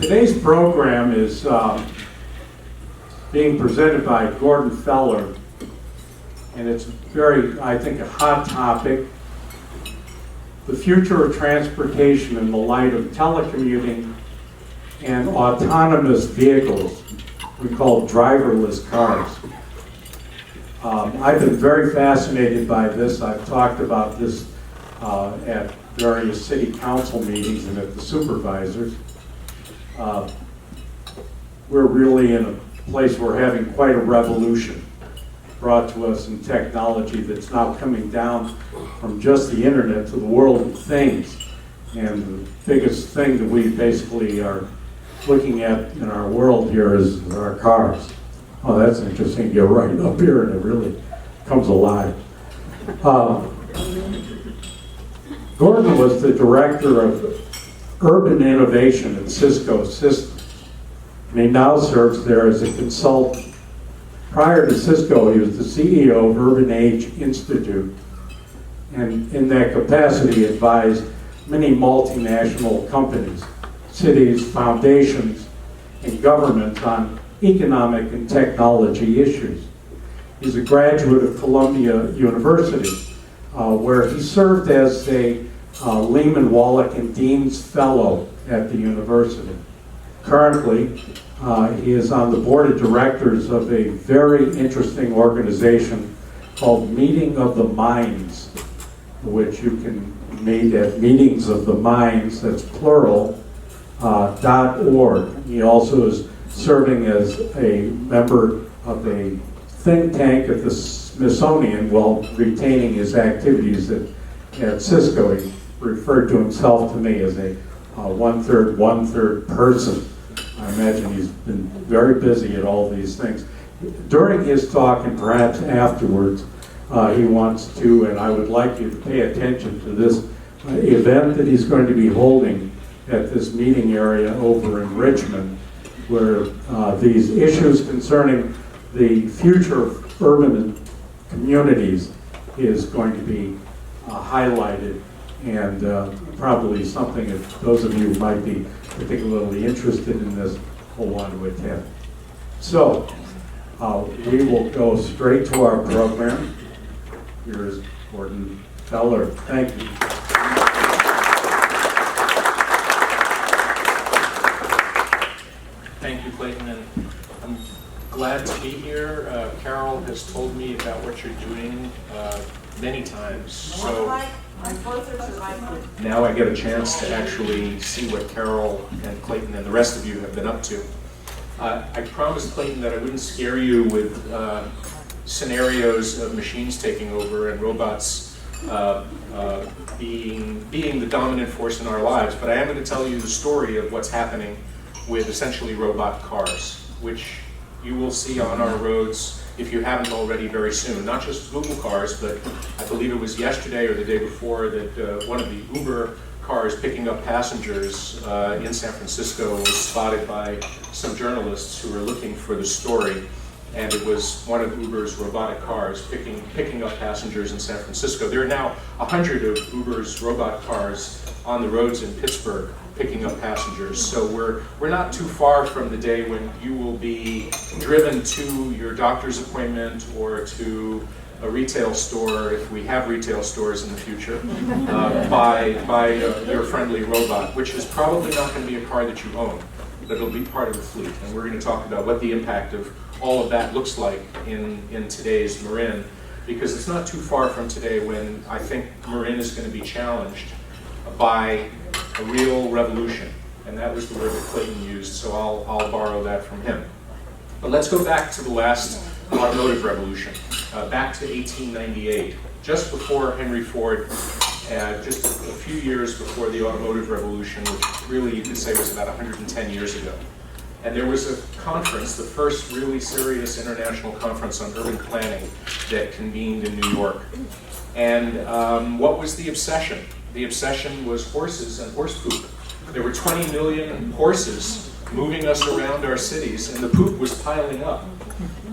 Today's program is being presented by Gordon Feller, and it's very, I think, a hot topic. The future of transportation in the light of telecommuting and autonomous vehicles we call driverless cars. I've been very fascinated by this. I've talked about this at various city council meetings and at the supervisors. We're really in a place where we're having quite a revolution brought to us in technology that's now coming down from just the internet to the world of things. And the biggest thing that we basically are looking at in our world here is our cars. Oh, that's interesting. You're right up here and it really comes alive. Gordon was the director of urban innovation at Cisco Systems, and he now serves there as a consultant. Prior to Cisco, he was the CEO of Urban Age Institute, and in that capacity advised many multinational companies, cities, foundations, and governments on economic and technology issues. He's a graduate of Columbia University, where he served as a Lehman Wallach and Dean's Fellow at the university. Currently, he is on the board of directors of a very interesting organization called Meeting of the Minds, which you can meet at Meetings of the Minds, that's plural, .org. He also is serving as a member of a think tank at the Smithsonian while retaining his activities at Cisco. He referred to himself to me as a one-third person. I imagine he's been very busy at all these things. During his talk, and perhaps afterwards, he wants to, and I would like you to pay attention to this event that he's going to be holding at this meeting area over in Richmond, where these issues concerning the future of urban communities is going to be highlighted, and probably something that those of you who might be particularly interested in this will want to attend. So we will go straight to our program. Here's Gordon Feller. Thank you. Thank you, Clayton, and I'm glad to be here. Carol has told me about what you're doing many times, so now I get a chance to actually see what Carol and Clayton and the rest of you have been up to. I promised Clayton that I wouldn't scare you with scenarios of machines taking over and robots being the dominant force in our lives, but I am going to tell you the story of what's happening with essentially robot cars, which you will see on our roads, if you haven't already, very soon. Not just Google cars, but I believe it was yesterday or the day before that one of the Uber cars picking up passengers in San Francisco was spotted by some journalists who were looking for the story, and it was one of Uber's robotic cars picking up passengers in San Francisco. There are now 100 of Uber's robot cars on the roads in Pittsburgh picking up passengers. So we're not too far from the day when you will be driven to your doctor's appointment or to a retail store, if we have retail stores in the future, by your friendly robot, which is probably not going to be a car that you own, but it'll be part of the fleet. And we're going to talk about what the impact of all of that looks like in today's Marin, because it's not too far from today when I think Marin is going to be challenged by a real revolution, and that was the word that Clayton used, so I'll borrow that from him. But let's go back to the last automotive revolution, back to 1898, just before Henry Ford, just a few years before the automotive revolution, which really you could say was about 110 years ago. And there was a conference, the first really serious international conference on urban planning that convened in New York. And what was the obsession? The obsession was horses and horse poop. There were 20 million horses moving us around our cities, and the poop was piling up.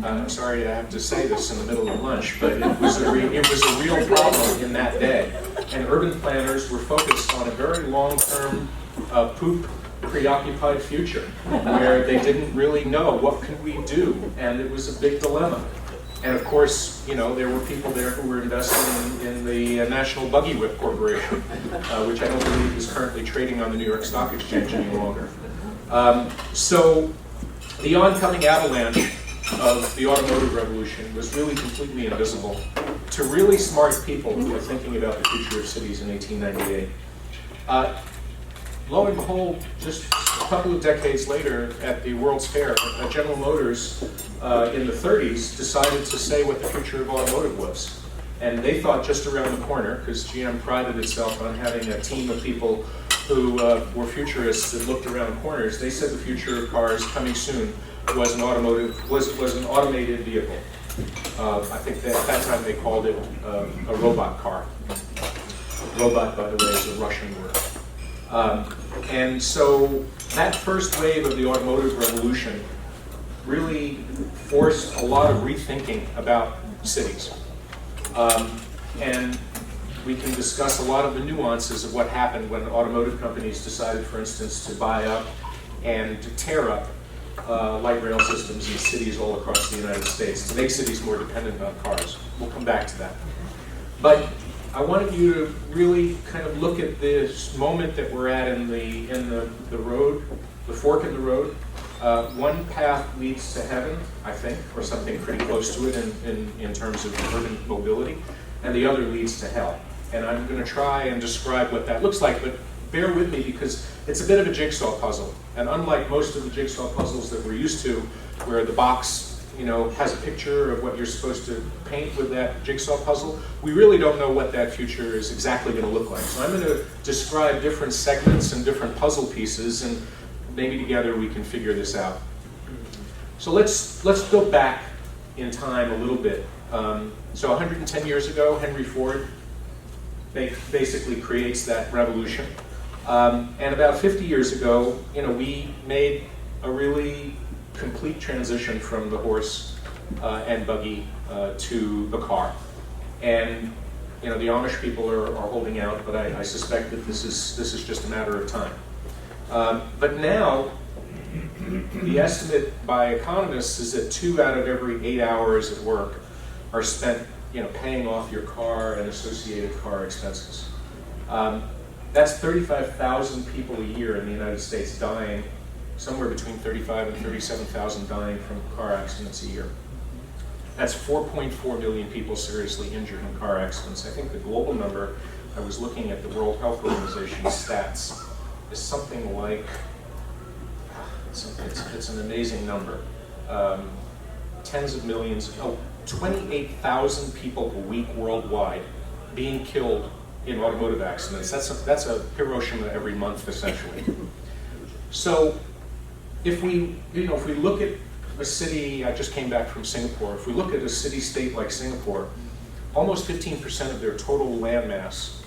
I'm sorry I have to say this in the middle of lunch, but it was a real problem in that day. And urban planners were focused on a very long-term poop preoccupied future where they didn't really know what can we do, and it was a big dilemma. And of course, you know, there were people there who were investing in the National Buggy Whip Corporation, which I don't believe is currently trading on the New York Stock Exchange any longer. So the oncoming avalanche of the automotive revolution was really completely invisible to really smart people who were thinking about the future of cities in 1898. Lo and behold, just a couple of decades later at the World's Fair, General Motors in the 30s decided to say what the future of automotive was. And they thought just around the corner, because GM prided itself on having a team of people who were futurists that looked around corners. They said the future of cars coming soon was an automated vehicle. I think that at that time they called it a robot car. Robot, by the way, is a Russian word. And so that first wave of the automotive revolution really forced a lot of rethinking about cities. And we can discuss a lot of the nuances of what happened when automotive companies decided, for instance, to buy up and to tear up light rail systems in cities all across the United States to make cities more dependent on cars. We'll come back to that. But I wanted you to really kind of look at this moment that we're at in the road, the fork in the road. One path leads to heaven, I think, or something pretty close to it in terms of urban mobility, and the other leads to hell. And I'm going to try and describe what that looks like, but bear with me because it's a bit of a jigsaw puzzle. And unlike most of the jigsaw puzzles that we're used to, where the box, you know, has a picture of what you're supposed to paint with that jigsaw puzzle, we really don't know what that future is exactly going to look like. So I'm going to describe different segments and different puzzle pieces, and maybe together we can figure this out. So let's go back in time a little bit. So 110 years ago, Henry Ford basically creates that revolution. And about 50 years ago, you know, we made a really complete transition from the horse and buggy to the car. And you know, the Amish people are holding out, but I suspect that this is just a matter of time. But now, the estimate by economists is that 2 out of every 8 hours at work are spent, you know, paying off your car and associated car expenses. That's 35,000 people a year in the United States dying, somewhere between 35 and 37,000 dying from car accidents a year. That's 4.4 million people seriously injured in car accidents. I think the global number, I was looking at the World Health Organization's stats, is something like, it's an amazing number. Tens of millions, 28,000 people a week worldwide being killed in automotive accidents. That's a Hiroshima every month, essentially. So if we look at a city, I just came back from Singapore, if we look at a city-state like Singapore, almost 15% of their total land mass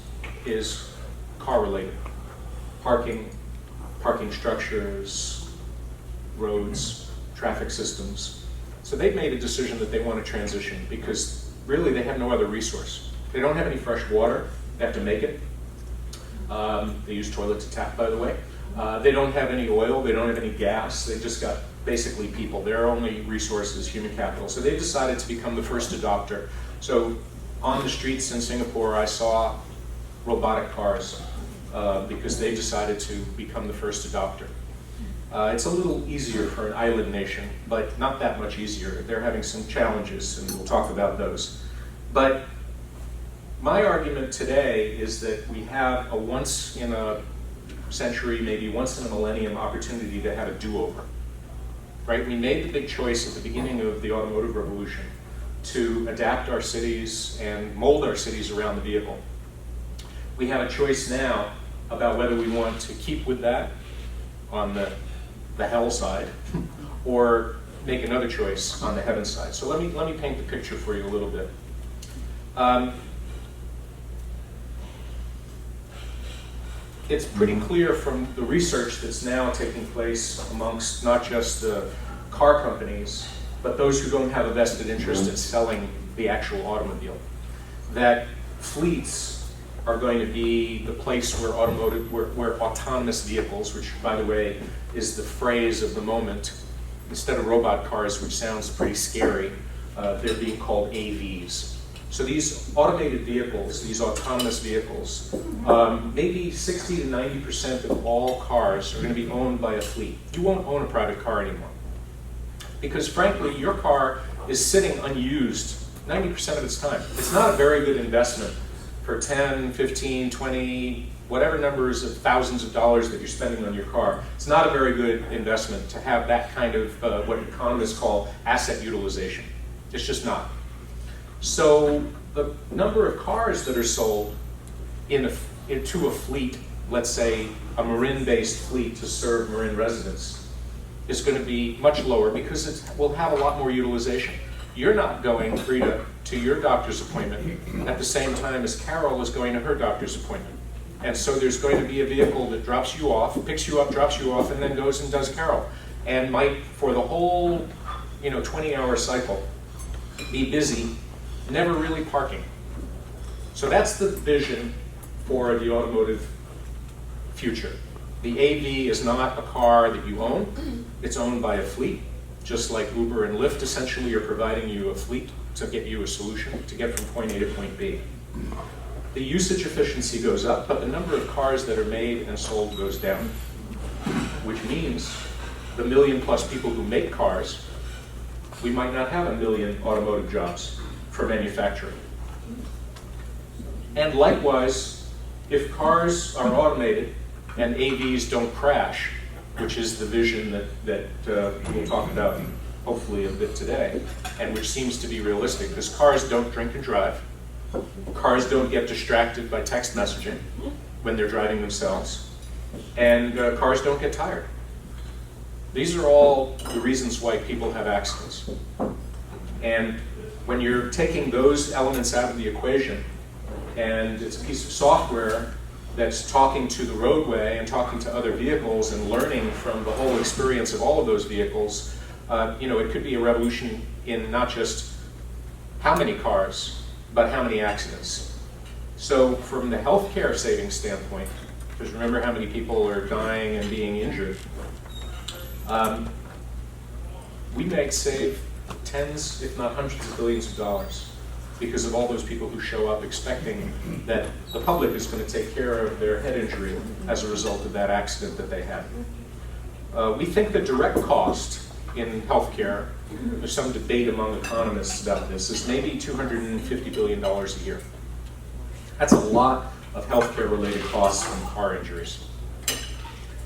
is car-related. Parking structures, roads, traffic systems. So they've made a decision that they want to transition because really they have no other resource. They don't have any fresh water, they have to make it. They use toilet to tap, by the way. They don't have any oil, they don't have any gas, they just got basically people. Their only resource is human capital. So they decided to become the first adopter. So on the streets in Singapore, I saw robotic cars because they decided to become the first adopter. It's a little easier for an island nation, but not that much easier. They're having some challenges, and we'll talk about those. But my argument today is that we have a once in a century, maybe once in a millennium opportunity to have a do-over. Right? We made the big choice at the beginning of the automotive revolution to adapt our cities and mold our cities around the vehicle. We have a choice now about whether we want to keep with that on the hell side or make another choice on the heaven side. So let me paint the picture for you a little bit. It's pretty clear from the research that's now taking place amongst not just the car companies, but those who don't have a vested interest in selling the actual automobile, that fleets are going to be the place where where autonomous vehicles, which by the way is the phrase of the moment, instead of robot cars, which sounds pretty scary, they're being called AVs. So these automated vehicles, these autonomous vehicles, maybe 60 to 90% of all cars are going to be owned by a fleet. You won't own a private car anymore. Because frankly, your car is sitting unused 90% of its time. It's not a very good investment for 10, 15, 20, whatever numbers of thousands of dollars that you're spending on your car. It's not a very good investment to have that kind of what economists call asset utilization. It's just not. So the number of cars that are sold into a fleet, let's say a Marin-based fleet to serve Marin residents, is going to be much lower because it will have a lot more utilization. You're not going, Frida, to your doctor's appointment at the same time as Carol is going to her doctor's appointment. And so there's going to be a vehicle that drops you off, picks you up, drops you off, and then goes and does Carol. And might, for the whole 20-hour cycle, be busy, never really parking. So that's the vision for the automotive future. The AV is not a car that you own. It's owned by a fleet, just like Uber and Lyft essentially are providing you a fleet to get you a solution to get from point A to point B. The usage efficiency goes up, but the number of cars that are made and sold goes down, which means the million-plus people who make cars, we might not have 1 million automotive jobs for manufacturing. And likewise, if cars are automated and AVs don't crash, which is the vision that we'll talk about hopefully a bit today, and which seems to be realistic, because cars don't drink and drive. Cars don't get distracted by text messaging when they're driving themselves. And cars don't get tired. These are all the reasons why people have accidents. And when you're taking those elements out of the equation, and it's a piece of software that's talking to the roadway and talking to other vehicles and learning from the whole experience of all of those vehicles, it could be a revolution in not just how many cars, but how many accidents. So from the healthcare savings standpoint, because remember how many people are dying and being injured, we might save tens, if not hundreds of billions of dollars because of all those people who show up expecting that the public is going to take care of their head injury as a result of that accident that they had. We think the direct cost in healthcare, there's some debate among economists about this, is maybe $250 billion a year. That's a lot of healthcare-related costs from car injuries.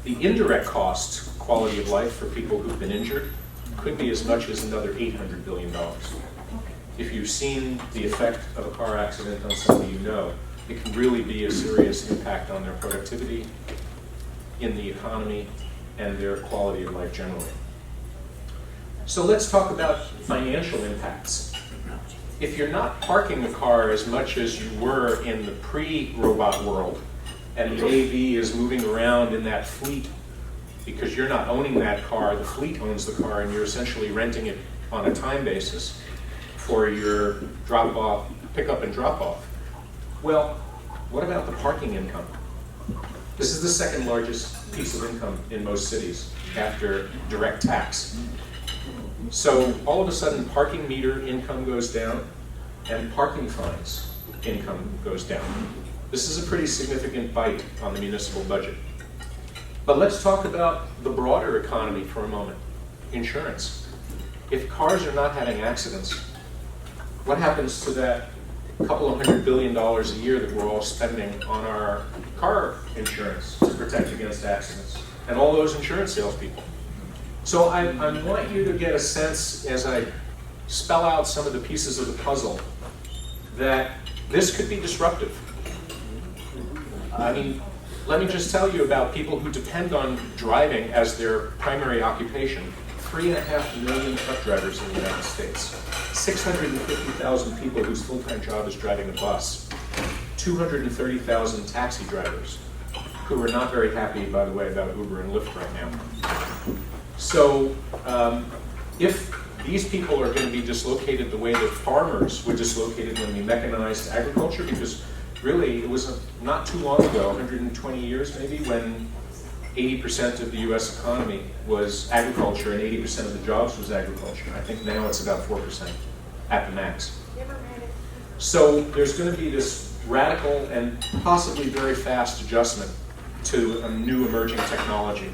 The indirect cost, quality of life for people who've been injured, could be as much as another $800 billion. If you've seen the effect of a car accident on somebody you know, it can really be a serious impact on their productivity, in the economy, and their quality of life generally. So let's talk about financial impacts. If you're not parking the car as much as you were in the pre-robot world, and the AV is moving around in that fleet because you're not owning that car, the fleet owns the car, and you're essentially renting it on a time basis for your drop-off, pick-up and drop-off. Well, what about the parking income? This is the second largest piece of income in most cities after direct tax. So all of a sudden, parking meter income goes down, and parking fines income goes down. This is a pretty significant bite on the municipal budget. But let's talk about the broader economy for a moment. Insurance. If cars are not having accidents, what happens to that couple of $100 billion a year that we're all spending on our car insurance to protect against accidents? And all those insurance salespeople. So I want you to get a sense, as I spell out some of the pieces of the puzzle, that this could be disruptive. I mean, let me just tell you about people who depend on driving as their primary occupation. 3.5 million truck drivers in the United States. 650,000 people whose full-time job is driving a bus. 230,000 taxi drivers, who are not very happy, by the way, about Uber and Lyft right now. So if these people are going to be dislocated the way that farmers were dislocated when we mechanized agriculture, because really, it was not too long ago, 120 years maybe, when 80% of the US economy was agriculture and 80% of the jobs was agriculture. I think now it's about 4% at the max. So there's going to be this radical and possibly very fast adjustment to a new emerging technology.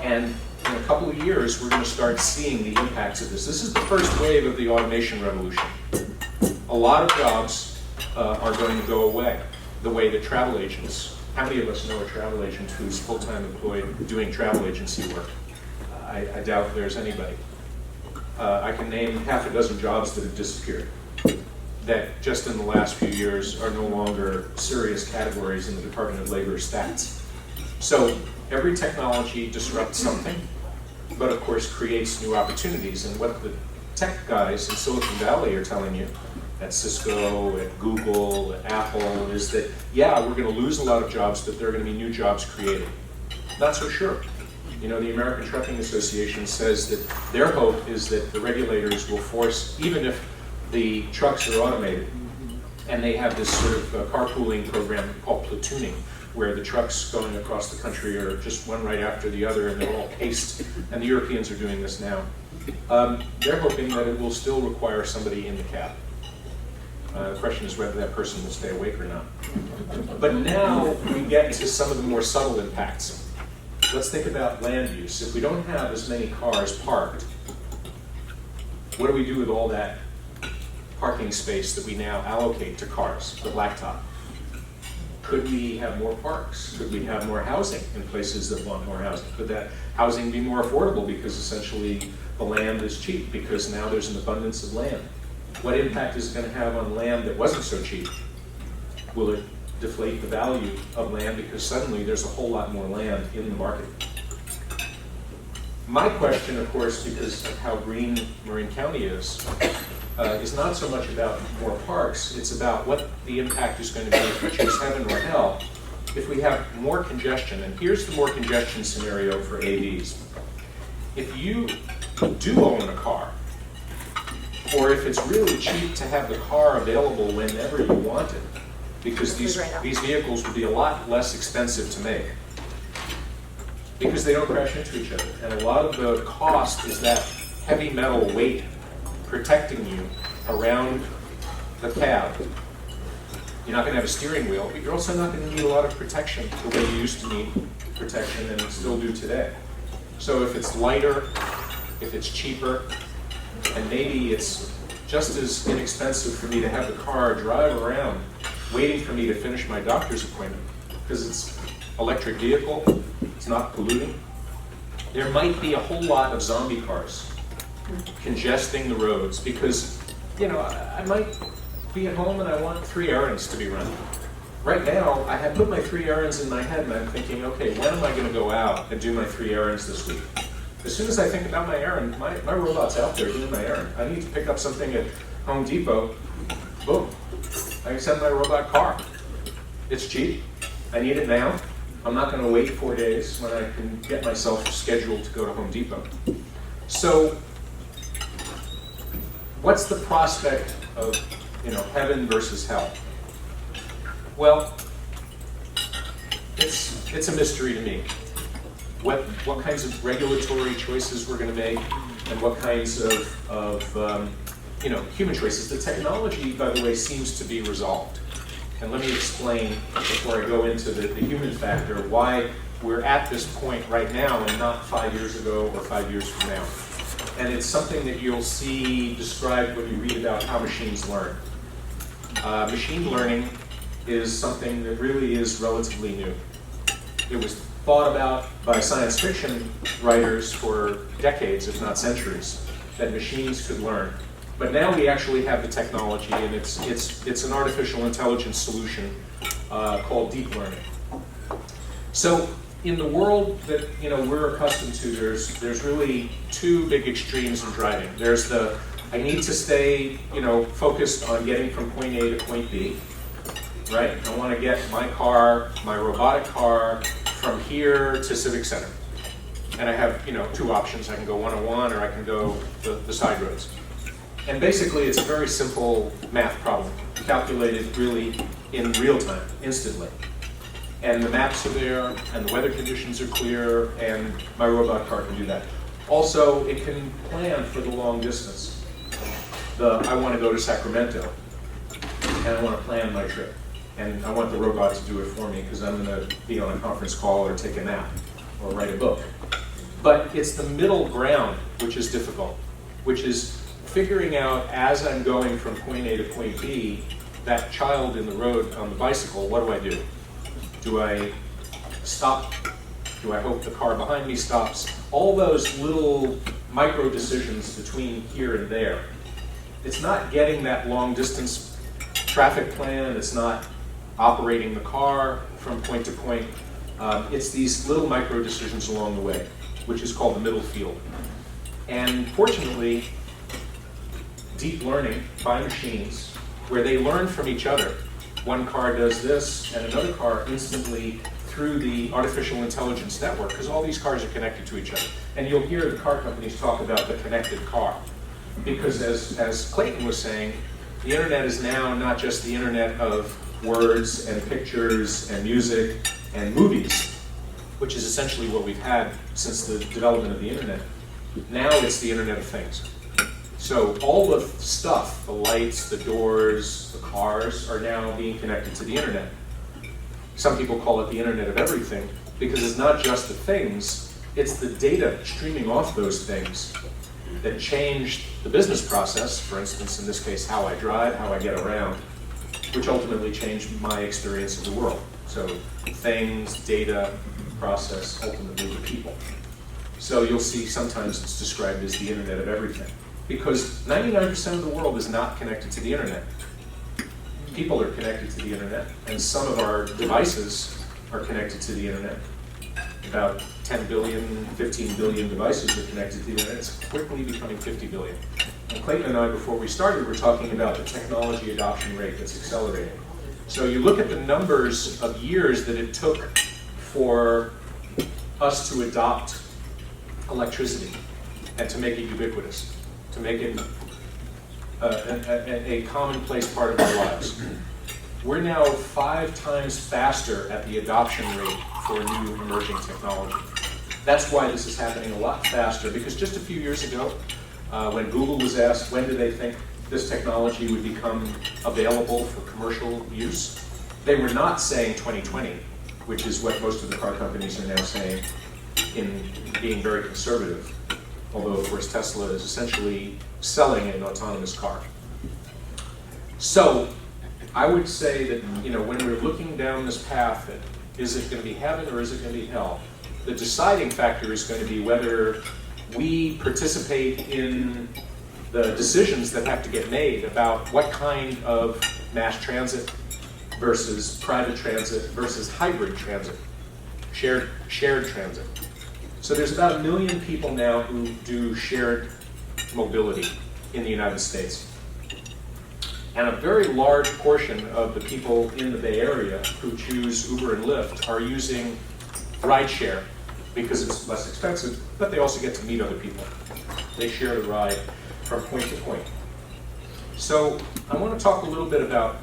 And in a couple of years, we're going to start seeing the impacts of this. This is the first wave of the automation revolution. A lot of jobs are going to go away, the way that travel agents. How many of us know a travel agent who's full-time employed doing travel agency work? I doubt there's anybody. I can name half a dozen jobs that have disappeared, that just in the last few years are no longer serious categories in the Department of Labor stats. So every technology disrupts something, but of course creates new opportunities. And what the tech guys in Silicon Valley are telling you, at Cisco, at Google, at Apple, is that, yeah, we're going to lose a lot of jobs, but there are going to be new jobs created. Not so sure. You know, the American Trucking Association says that their hope is that the regulators will force, even if the trucks are automated, and they have this sort of carpooling program called platooning, where the trucks going across the country are just one right after the other, and they're all paced, and the Europeans are doing this now. They're hoping that it will still require somebody in the cab. The question is whether that person will stay awake or not. But now we get to some of the more subtle impacts. Let's think about land use. If we don't have as many cars parked, what do we do with all that parking space that we now allocate to cars, the blacktop? Could we have more parks? Could we have more housing in places that want more housing? Could that housing be more affordable because essentially the land is cheap because now there's an abundance of land? What impact is it going to have on land that wasn't so cheap? Will it deflate the value of land because suddenly there's a whole lot more land in the market? My question, of course, because of how green Marin County is not so much about more parks, it's about what the impact is going to be if we choose heaven or hell if we have more congestion. And here's the more congestion scenario for AVs. If you do own a car, or if it's really cheap to have the car available whenever you want it, because these vehicles will be a lot less expensive to make, because they don't crash into each other. And a lot of the cost is that heavy metal weight protecting you around the cab. You're not going to have a steering wheel, but you're also not going to need a lot of protection the way you used to need protection and still do today. So if it's lighter, if it's cheaper, and maybe it's just as inexpensive for me to have the car drive around waiting for me to finish my doctor's appointment, because it's electric vehicle, it's not polluting. There might be a whole lot of zombie cars congesting the roads because, you know, I might be at home and I want 3 errands to be run. Right now, I have put my 3 errands in my head and I'm thinking, okay, when am I going to go out and do my 3 errands this week? As soon as I think about my errand, my robot's out there doing my errand. I need to pick up something at Home Depot, boom. I can send my robot car. It's cheap. I need it now. I'm not going to wait 4 days when I can get myself scheduled to go to Home Depot. So, what's the prospect of, heaven versus hell? Well, it's a mystery to me. What kinds of regulatory choices we're going to make, and what kinds of human choices. The technology, by the way, seems to be resolved. And let me explain, before I go into the human factor, why we're at this point right now and not 5 years ago or 5 years from now. And it's something that you'll see described when you read about how machines learn. Machine learning is something that really is relatively new. It was thought about by science fiction writers for decades, if not centuries, that machines could learn. But now we actually have the technology, and it's an artificial intelligence solution called deep learning. So in the world that we're accustomed to, there's really 2 big extremes in driving. There's the I need to stay focused on getting from point A to point B. Right? I want to get my car, my robotic car, from here to Civic Center. And I have 2 options. I can go 101 or I can go the side roads. And basically it's a very simple math problem, calculated really in real time, instantly. And the maps are there, and the weather conditions are clear, and my robot car can do that. Also, it can plan for the long distance. I want to go to Sacramento, and I want to plan my trip. And I want the robot to do it for me because I'm going to be on a conference call or take a nap or write a book. But it's the middle ground which is difficult, which is figuring out as I'm going from point A to point B, that child in the road on the bicycle, what do? Do I stop? Do I hope the car behind me stops? All those little micro decisions between here and there. It's not getting that long distance traffic plan, it's not operating the car from point to point. It's these little micro decisions along the way, which is called the middle field. And fortunately, deep learning by machines, where they learn from each other. One car does this, and another car instantly through the artificial intelligence network, because all these cars are connected to each other. And you'll hear the car companies talk about the connected car. Because as Clayton was saying, the internet is now not just the internet of words and pictures and music and movies, which is essentially what we've had since the development of the internet. Now it's the Internet of Things. So all the stuff, the lights, the doors, the cars, are now being connected to the internet. Some people call it the Internet of Everything because it's not just the things, it's the data streaming off those things that changed the business process, for instance, in this case, how I drive, how I get around, which ultimately changed my experience of the world. So things, data, process, ultimately the people. So you'll see sometimes it's described as the Internet of Everything, because 99% of the world is not connected to the internet. People are connected to the internet, and some of our devices are connected to the internet. About 10 billion, 15 billion devices are connected to the internet. It's quickly becoming 50 billion. And Clayton and I, before we started, were talking about the technology adoption rate that's accelerating. So you look at the numbers of years that it took for us to adopt electricity and to make it ubiquitous, to make it a commonplace part of our lives. We're now 5 times faster at the adoption rate for new emerging technology. That's why this is happening a lot faster, because just a few years ago, when Google was asked when do they think this technology would become available for commercial use, they were not saying 2020, which is what most of the car companies are now saying in being very conservative. Although, of course, Tesla is essentially selling an autonomous car. So, I would say that, when we're looking down this path, is it going to be heaven or is it going to be hell? The deciding factor is going to be whether we participate in the decisions that have to get made about what kind of mass transit versus private transit versus hybrid transit, shared transit. So there's about 1 million people now who do shared mobility in the United States. And a very large portion of the people in the Bay Area who choose Uber and Lyft are using rideshare because it's less expensive, but they also get to meet other people. They share the ride from point to point. So I want to talk a little bit about,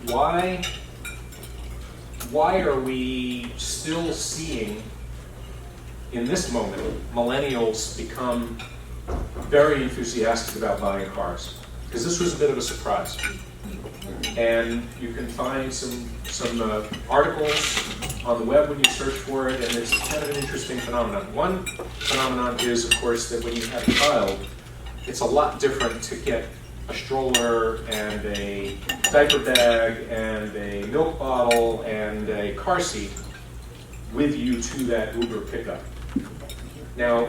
why are we still seeing in this moment, millennials become very enthusiastic about buying cars, because this was a bit of a surprise. And you can find some articles on the web when you search for it, and it's kind of an interesting phenomenon. One phenomenon is, of course, that when you have a child, it's a lot different to get a stroller and a diaper bag and a milk bottle and a car seat with you to that Uber pickup. Now,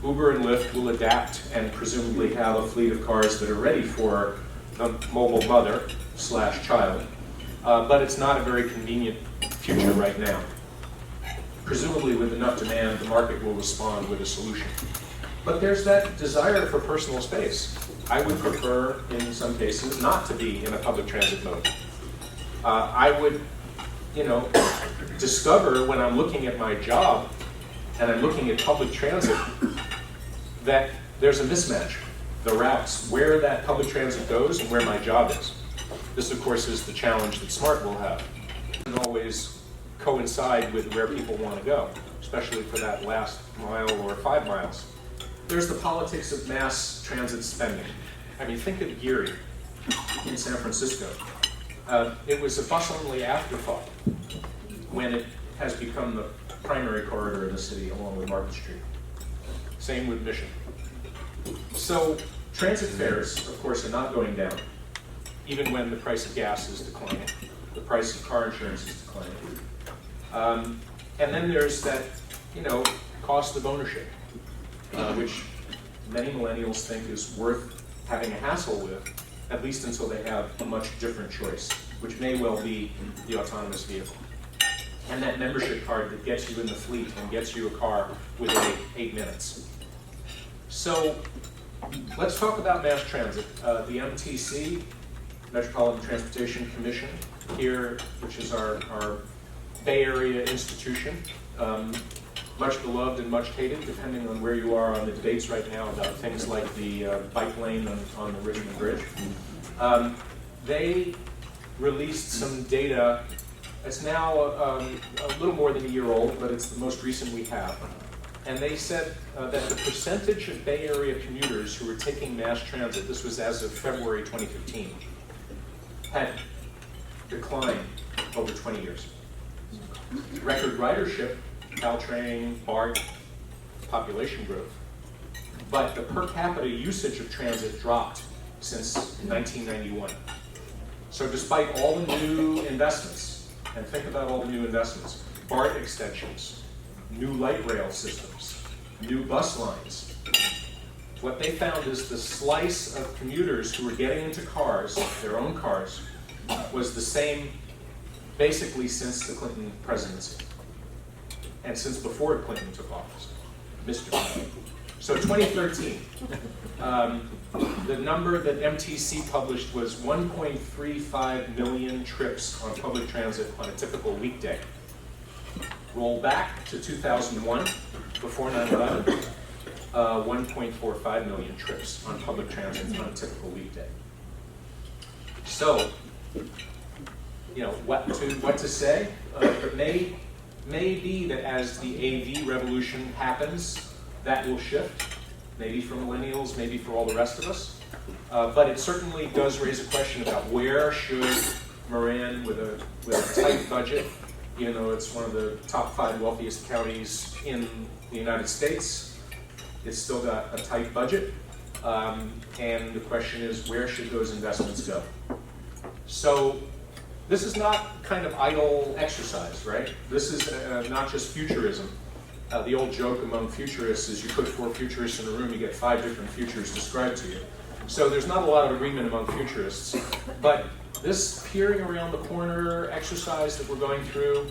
Uber and Lyft will adapt and presumably have a fleet of cars that are ready for the mobile mother/child, but it's not a very convenient future right now. Presumably with enough demand, the market will respond with a solution. But there's that desire for personal space. I would prefer, in some cases, not to be in a public transit mode. I would, discover when I'm looking at my job and I'm looking at public transit that there's a mismatch. The routes, where that public transit goes and where my job is. This, of course, is the challenge that SMART will have. It doesn't always coincide with where people want to go, especially for that last mile or 5 miles. There's the politics of mass transit spending. I mean, think of Geary in San Francisco. It was a bustling afterthought when it has become the primary corridor of the city along with Market Street. Same with Mission. So transit fares, of course, are not going down, even when the price of gas is declining. The price of car insurance is declining. And then there's that, cost of ownership, which many millennials think is worth having a hassle with, at least until they have a much different choice, which may well be the autonomous vehicle. And that membership card that gets you in the fleet and gets you a car within 8 minutes. So let's talk about mass transit. The MTC, Metropolitan Transportation Commission, here, which is our Bay Area institution, much beloved and much hated, depending on where you are on the debates right now about things like the bike lane on the Richmond Bridge. They released some data. It's now a little more than a year old, but it's the most recent we have. And they said that the percentage of Bay Area commuters who were taking mass transit, this was as of February 2015, had declined over 20 years. Record ridership, Caltrain, BART, population growth, but the per capita usage of transit dropped since 1991. So despite all the new investments, and think about all the new investments, BART extensions, new light rail systems, new bus lines, what they found is the slice of commuters who were getting into cars, their own cars, was the same basically since the Clinton presidency and since before Clinton took office, Mr. Clinton. So 2013, the number that MTC published was 1.35 million trips on public transit on a typical weekday. Roll back to 2001, before 9/11, 1.45 million trips on public transit on a typical weekday. So, what to say? It may be that as the AV revolution happens, that will shift, maybe for millennials, maybe for all the rest of us. But it certainly does raise a question about where should Marin, with a tight budget, even though it's one of the top 5 wealthiest counties in the United States, it's still got a tight budget. And the question is, where should those investments go? So this is not kind of idle exercise, right? This is not just futurism. The old joke among futurists is you put 4 futurists in a room, you get 5 different futures described to you. So there's not a lot of agreement among futurists. But this peering around the corner exercise that we're going through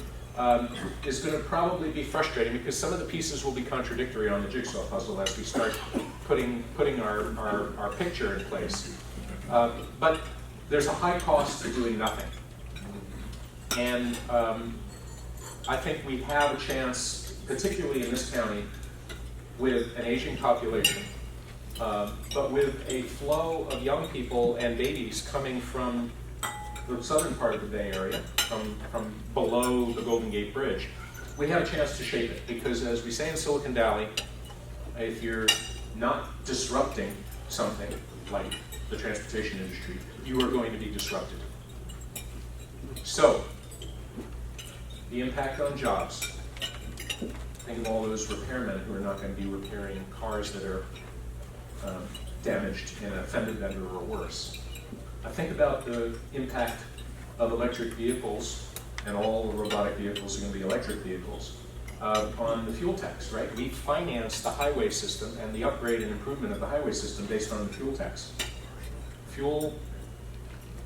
is going to probably be frustrating because some of the pieces will be contradictory on the jigsaw puzzle as we start putting our picture in place. But there's a high cost to doing nothing. And I think we have a chance, particularly in this county, with an aging population, but with a flow of young people and babies coming from the southern part of the Bay Area, from below the Golden Gate Bridge, we have a chance to shape it. Because as we say in Silicon Valley, if you're not disrupting something like the transportation industry, you are going to be disrupted. So, the impact on jobs. Think of all those repairmen who are not going to be repairing cars that are damaged in a fender bender or worse. Think about the impact of electric vehicles, and all the robotic vehicles are going to be electric vehicles, on the fuel tax, right? We finance the highway system and the upgrade and improvement of the highway system based on the fuel tax. Fuel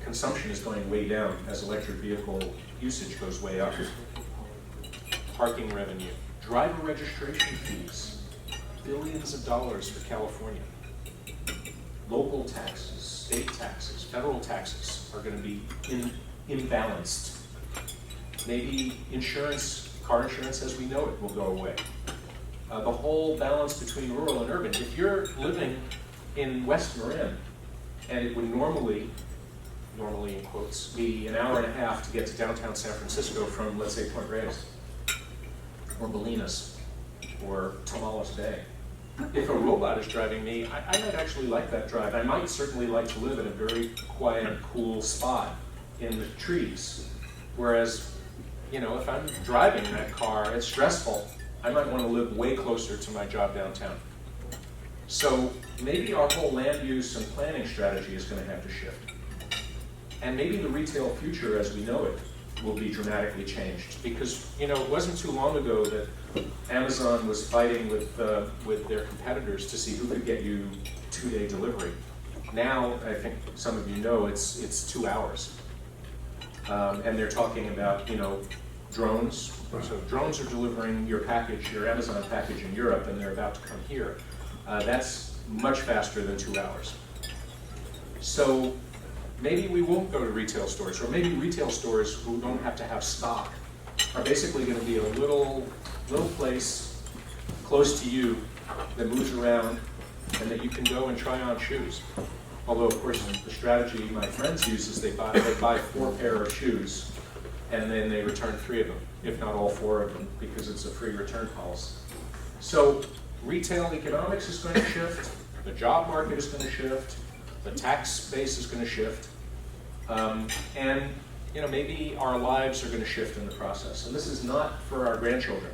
consumption is going way down as electric vehicle usage goes way up. Parking revenue, driver registration fees, billions of dollars for California. Local taxes, state taxes, federal taxes are going to be imbalanced. Maybe insurance, car insurance as we know it, will go away. The whole balance between rural and urban. If you're living in West Marin, and it would normally normally in quotes, me an hour and a half to get to downtown San Francisco from, let's say, Point Reyes, or Bolinas, or Tomales Bay. If a robot is driving me, I might actually like that drive. I might certainly like to live in a very quiet, cool spot in the trees. Whereas, you know, if I'm driving that car, it's stressful. I might want to live way closer to my job downtown. So maybe our whole land use and planning strategy is going to have to shift. And maybe the retail future as we know it will be dramatically changed. Because, you know, it wasn't too long ago that Amazon was fighting with their competitors to see who could get you 2-day delivery. Now, I think some of you know, it's 2 hours. And they're talking about, you know, drones. So drones are delivering your package, your Amazon package in Europe, and they're about to come here. That's much faster than 2 hours. So maybe we won't go to retail stores, or maybe retail stores who don't have to have stock are basically going to be a little place close to you that moves around and that you can go and try on shoes. Although, of course, the strategy my friends use is they buy 4 pair of shoes and then they return 3 of them, if not all 4 of them, because it's a free return policy. So retail economics is going to shift, the job market is going to shift, the tax base is going to shift, and you know, maybe our lives are going to shift in the process. And this is not for our grandchildren.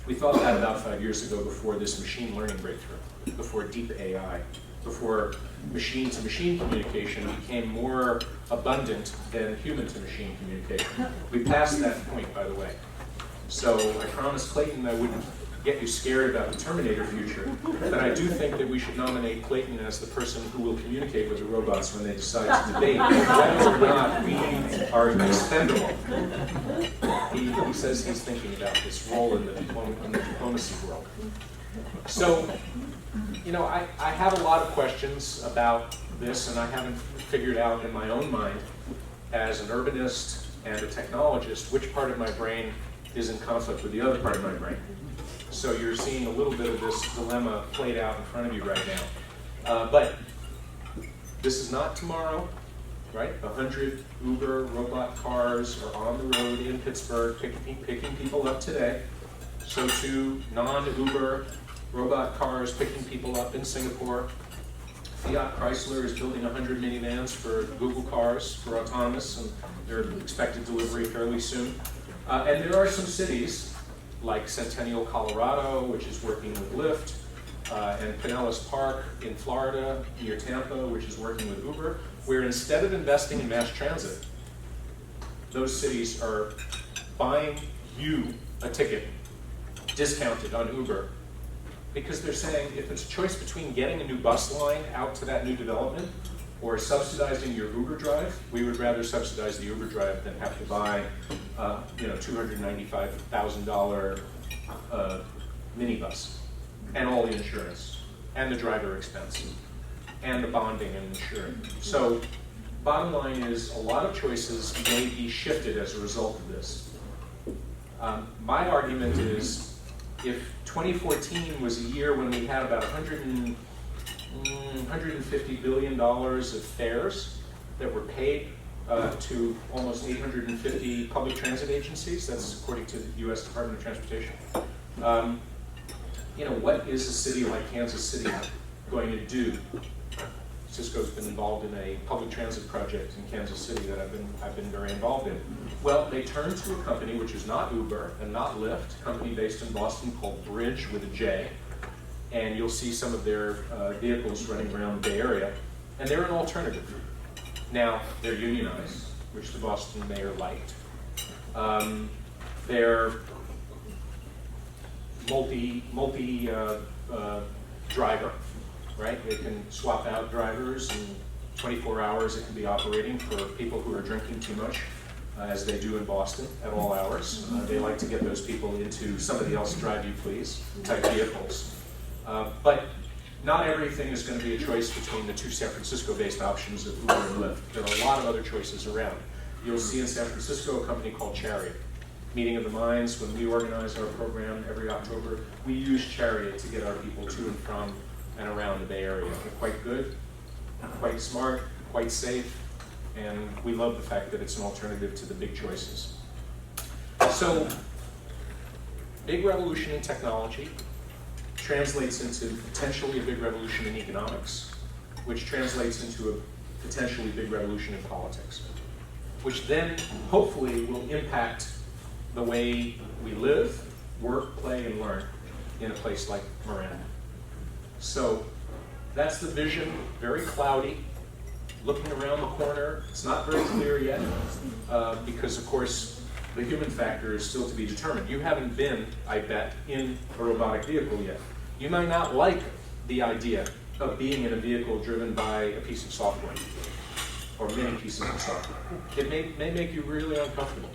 We thought that about 5 years ago before this machine learning breakthrough, before deep AI, before machine-to-machine communication became more abundant than human-to-machine communication. We passed that point, by the way. So I promised Clayton I wouldn't get you scared about the Terminator future, but I do think that we should nominate Clayton as the person who will communicate with the robots when they decide to debate whether or not we are expendable. He says he's thinking about this role in the diplomacy world. So, you know, I have a lot of questions about this, and I haven't figured out in my own mind, as an urbanist and a technologist, which part of my brain is in conflict with the other part of my brain. So you're seeing a little bit of this dilemma played out in front of you right now. But this is not tomorrow, right? 100 Uber robot cars are on the road in Pittsburgh picking people up today. So too, non-Uber robot cars picking people up in Singapore. Fiat Chrysler is building 100 minivans for Google cars for autonomous, and they're expected delivery fairly soon. And there are some cities like Centennial, Colorado, which is working with Lyft, and Pinellas Park in Florida, near Tampa, which is working with Uber, where instead of investing in mass transit, those cities are buying you a ticket, discounted on Uber, because they're saying if it's a choice between getting a new bus line out to that new development or subsidizing your Uber drive, we would rather subsidize the Uber drive than have to buy, $295,000 minibus, and all the insurance, and the driver expense, and the bonding and insuring. So, bottom line is, a lot of choices may be shifted as a result of this. My argument is, if 2014 was a year when we had about $150 billion of fares that were paid to almost 850 public transit agencies. That's according to the U.S. Department of Transportation. You know, what is a city like Kansas City going to do? Cisco's been involved in a public transit project in Kansas City that I've been very involved in. Well, they turned to a company which is not Uber and not Lyft, a company based in Boston called Bridge with a J. And you'll see some of their vehicles running around the Bay Area, and they're an alternative. Now, they're unionized, which the Boston mayor liked. They're multi-driver, right? They can swap out drivers, and 24 hours it can be operating for people who are drinking too much, as they do in Boston at all hours. They like to get those people into somebody else drive you please type vehicles. But not everything is going to be a choice between the 2 San Francisco-based options of Uber and Lyft. There are a lot of other choices around. You'll see in San Francisco a company called Chariot. Meeting of the Minds, when we organize our program every October, we use Chariot to get our people to and from and around the Bay Area. They're quite good, quite smart, quite safe, And we love the fact that it's an alternative to the big choices. So, big revolution in technology translates into potentially a big revolution in economics, which translates into a potentially big revolution in politics, which then hopefully will impact the way we live, work, play, and learn in a place like Marin. So that's the vision, very cloudy, looking around the corner. It's not very clear yet because, of course, the human factor is still to be determined. You haven't been, I bet, in a robotic vehicle yet. You might not like the idea of being in a vehicle driven by a piece of software or many pieces of software. It may make you really uncomfortable.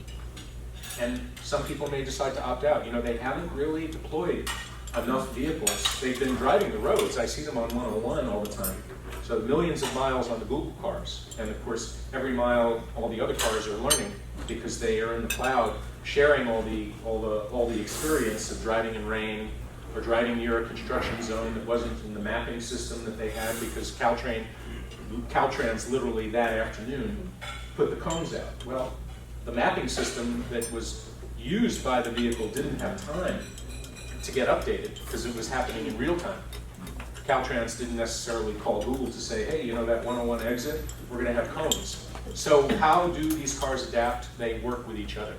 And some people may decide to opt out. You know, they haven't really deployed enough vehicles. They've been driving the roads. I see them on 101 all the time. So millions of miles on the Google cars. And of course, every mile, all the other cars are learning because they are in the cloud, sharing all the experience of driving in rain or driving near a construction zone that wasn't in the mapping system that they had because Caltrans literally that afternoon put the cones out. Well, the mapping system that was used by the vehicle didn't have time to get updated because it was happening in real time. Caltrans didn't necessarily call Google to say, hey, you know that 101 exit, we're going to have cones. So how do these cars adapt? They work with each other.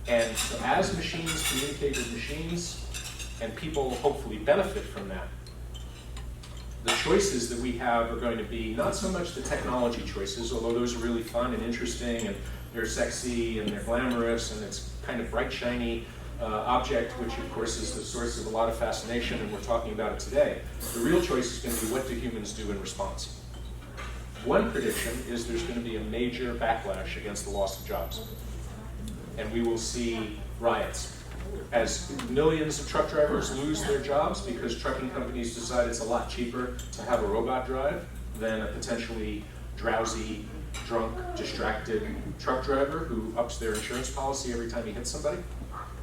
And so as machines communicate with machines, and people hopefully benefit from that, the choices that we have are going to be not so much the technology choices, although those are really fun and interesting, and they're sexy, and they're glamorous, and it's kind of bright, shiny object, which of course is the source of a lot of fascination, and we're talking about it today. The real choice is going to be what do humans do in response. One prediction is there's going to be a major backlash against the loss of jobs. And we will see riots as millions of truck drivers lose their jobs because trucking companies decide it's a lot cheaper to have a robot drive than a potentially drowsy, drunk, distracted truck driver who ups their insurance policy every time he hits somebody.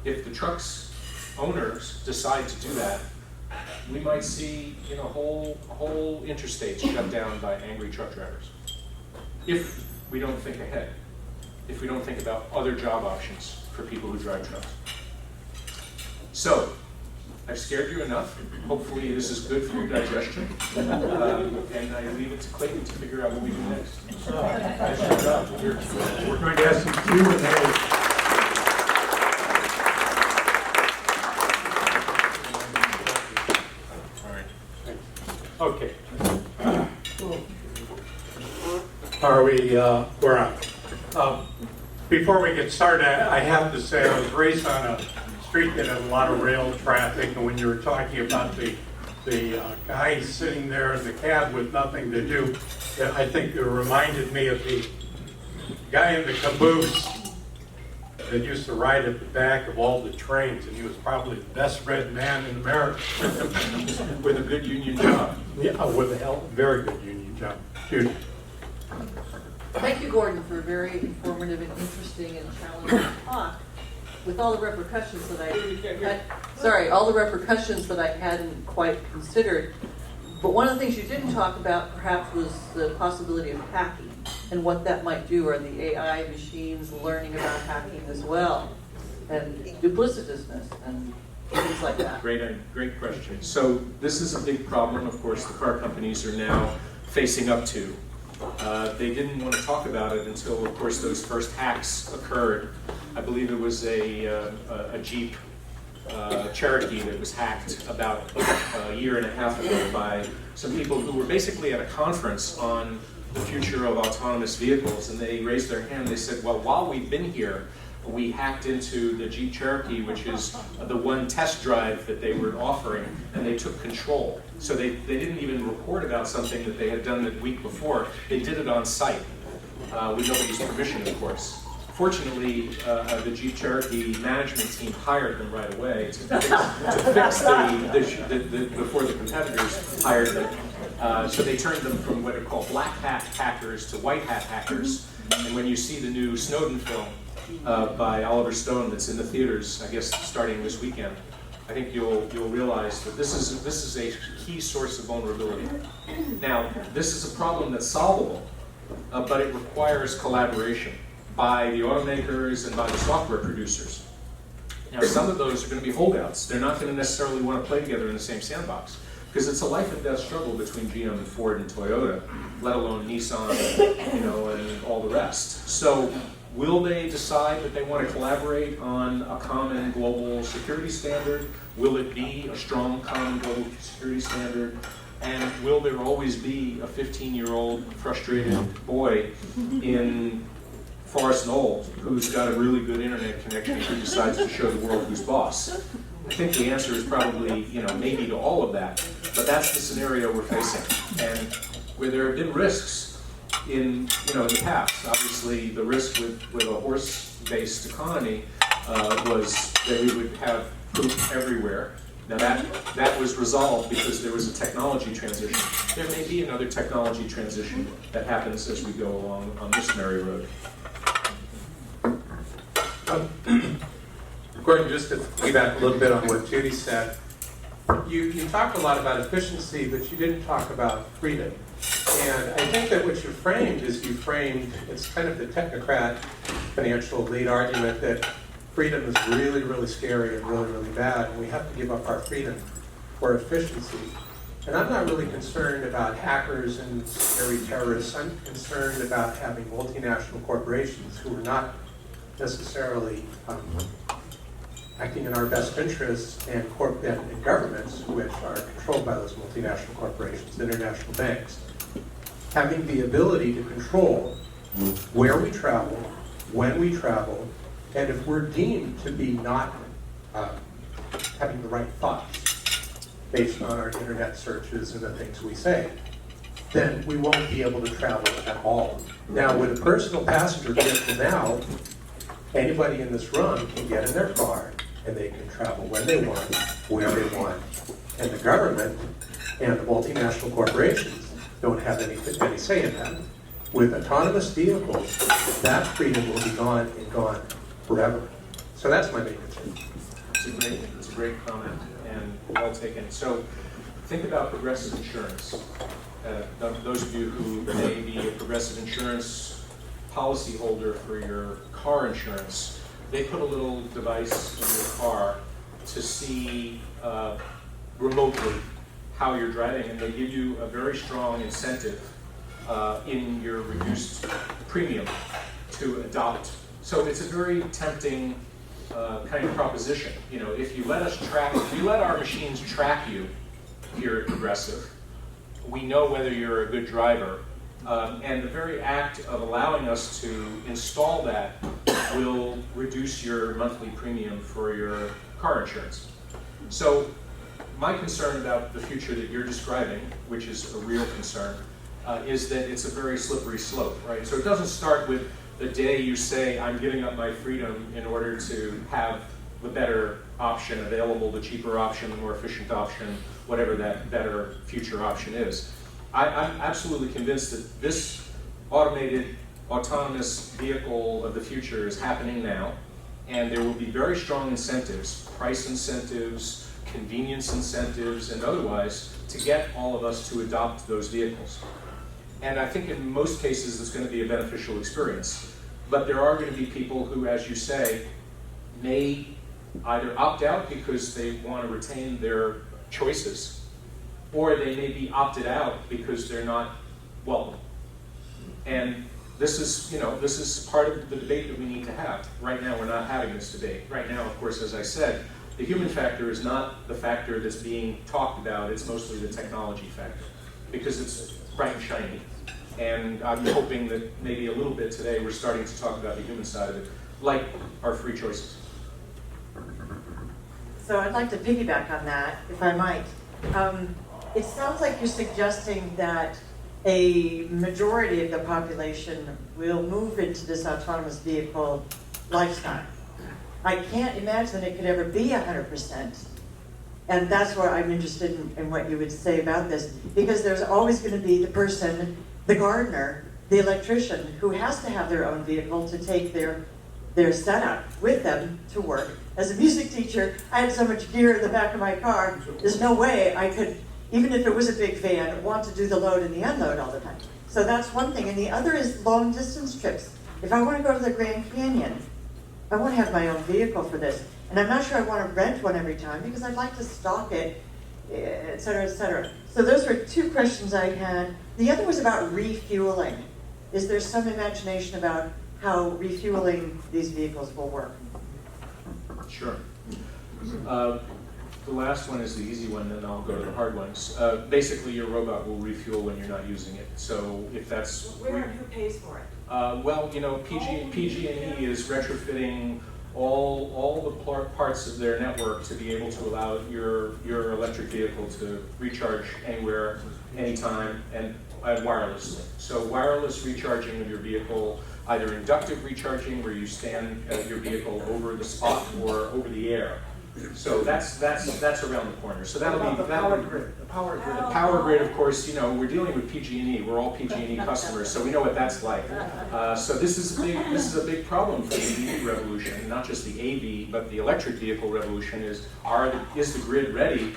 If the truck's owners decide to do that, we might see a whole interstate shut down by angry truck drivers. If we don't think ahead, if we don't think about other job options for people who drive trucks. So, I've scared you enough. Hopefully this is good for your digestion. And I leave it to Clayton to figure out what we do next. Nice job. We're going to have some Q&A. Okay. Are we, we're on. Before we get started, I have to say I was raised on a street that had a lot of rail traffic, and when you were talking about the guy sitting there in the cab with nothing to do, I think it reminded me of the guy in the caboose that used to ride at the back of all the trains, and he was probably the best read man in America. With a good union job. Yeah, with a very good union job. Judy. Thank you, Gordon, for a very informative and interesting and challenging talk. With all the repercussions that all the repercussions that I hadn't quite considered. But one of the things you didn't talk about, perhaps, was the possibility of hacking and what that might do. Are the AI machines learning about hacking as well, and duplicitousness and things like that? Great question. So this is a big problem, of course, the car companies are now facing up to. They didn't want to talk about it until, of course, those first hacks occurred. I believe it was a Jeep Cherokee that was hacked about a year and a half ago by some people who were basically at a conference on the future of autonomous vehicles, and they raised their hand. They said, well, while we've been here, we hacked into the Jeep Cherokee, which is the one test drive that they were offering, and they took control. So they didn't even report about something that they had done the week before. They did it on site, with nobody's permission, of course. Fortunately, the Jeep Cherokee management team hired them right away to fix before the competitors hired them. So they turned them from what are called black hat hackers to white hat hackers. And when you see the new Snowden film by Oliver Stone that's in the theaters, I guess starting this weekend, I think you'll realize that this is a key source of vulnerability. Now, this is a problem that's solvable but it requires collaboration by the automakers and by the software producers. Now, some of those are going to be holdouts. They're not going to necessarily want to play together in the same sandbox, because it's a life and death struggle between GM and Ford and Toyota, let alone Nissan, and all the rest. So, will they decide that they want to collaborate on a common global security standard? Will it be a strong common global security standard? And will there always be a 15-year-old frustrated boy in Forest Knolls who's got a really good internet connection who decides to show the world who's boss? I think the answer is probably, maybe to all of that, but that's the scenario we're facing. And where there have been risks in the past, obviously the risk with a horse-based economy was that we would have poop everywhere. Now that was resolved because there was a technology transition. There may be another technology transition that happens as we go along on this merry road. Gordon, just to piggyback a little bit on what Judy said, you talked a lot about efficiency, but you didn't talk about freedom. And I think that what you framed, it's kind of the technocrat financial lead argument that freedom is really, really scary and really, really bad, and we have to give up our freedom for efficiency. And I'm not really concerned about hackers and scary terrorists. I'm concerned about having multinational corporations who are not necessarily acting in our best interests, and governments which are controlled by those multinational corporations, international banks, having the ability to control where we travel, when we travel, and if we're deemed to be not having the right thoughts based on our internet searches and the things we say, then we won't be able to travel at all. Now, with a personal passenger vehicle now, anybody in this room can get in their car and they can travel when they want, where they want. And the government and the multinational corporations don't have any say in that. With autonomous vehicles, that freedom will be gone and gone forever. So that's my main concern. It's a great comment and well taken. So think about Progressive Insurance. Those of you who may be a Progressive Insurance policyholder for your car insurance, they put a little device in your car to see remotely how you're driving, and they give you a very strong incentive in your reduced premium to adopt. So it's a very tempting kind of proposition. If you let our machines track you here at Progressive, we know whether you're a good driver. And the very act of allowing us to install that will reduce your monthly premium for your car insurance. So my concern about the future that you're describing, which is a real concern, is that it's a very slippery slope, right? So it doesn't start with the day you say, I'm giving up my freedom in order to have the better option available, the cheaper option, the more efficient option, whatever that better future option is. I'm absolutely convinced that this automated, autonomous vehicle of the future is happening now, and there will be very strong incentives, price incentives, convenience incentives, and otherwise, to get all of us to adopt those vehicles. And I think in most cases it's going to be a beneficial experience. But there are going to be people who, as you say, may either opt out because they want to retain their choices, or they may be opted out because they're not welcome. And this is part of the debate that we need to have. Right now, we're not having this debate. Right now, of course, as I said, the human factor is not the factor that's being talked about. It's mostly the technology factor, because it's bright and shiny. And I'm hoping that maybe a little bit today we're starting to talk about the human side of it, like our free choices. So I'd like to piggyback on that, if I might. It sounds like you're suggesting that a majority of the population will move into this autonomous vehicle lifestyle. I can't imagine it could ever be 100%. And that's where I'm interested in what you would say about this, because there's always going to be the person, the gardener, the electrician, who has to have their own vehicle to take their setup with them to work. As a music teacher, I had so much gear in the back of my car, there's no way I could, even if it was a big van, want to do the load and the unload all the time. So that's one thing. And the other is long distance trips. If I want to go to the Grand Canyon, I want to have my own vehicle for this. And I'm not sure I want to rent one every time because I'd like to stock it, et cetera, et cetera. So those were two questions I had. The other was about refueling. Is there some imagination about how refueling these vehicles will work? Sure. The last one is the easy one, then I'll go to the hard ones. Basically, your robot will refuel when you're not using it. So if that's... Where and who pays for it? Well, you know, PG&E is retrofitting all the parts of their network to be able to allow your electric vehicle to recharge anywhere, anytime, and wirelessly. So wireless recharging of your vehicle, either inductive recharging where you stand your vehicle over the spot or over the air. So that's around the corner. So that'll be the power grid. The power grid, of course. You know, we're dealing with PG&E. We're all PG&E customers, so we know what that's like. So this is a big problem for the EV revolution, not just the AV, but the electric vehicle revolution. Is the grid ready?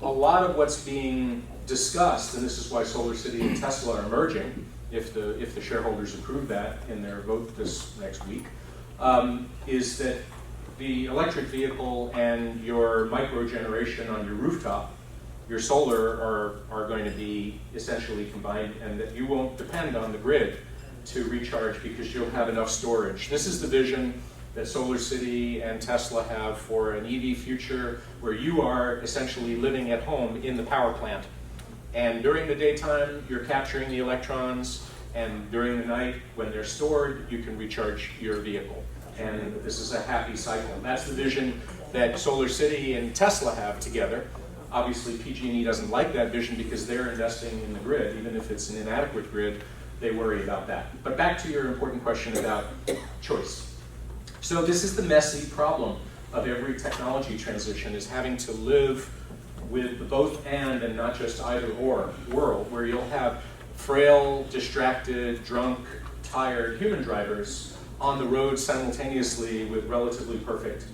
A lot of what's being discussed, and this is why Solar City and Tesla are merging, if the shareholders approve that in their vote this next week, is that the electric vehicle and your micro generation on your rooftop, your solar are going to be essentially combined, and that you won't depend on the grid to recharge because you'll have enough storage. This is the vision that Solar City and Tesla have for an EV future where you are essentially living at home in the power plant. And during the daytime, you're capturing the electrons, and during the night, when they're stored, you can recharge your vehicle. And this is a happy cycle. That's the vision that Solar City and Tesla have together. Obviously, PG&E doesn't like that vision because they're investing in the grid. Even if it's an inadequate grid, they worry about that. But back to your important question about choice. So this is the messy problem of every technology transition, is having to live with the both and not just either or world, where you'll have frail, distracted, drunk, tired human drivers on the road simultaneously with relatively perfect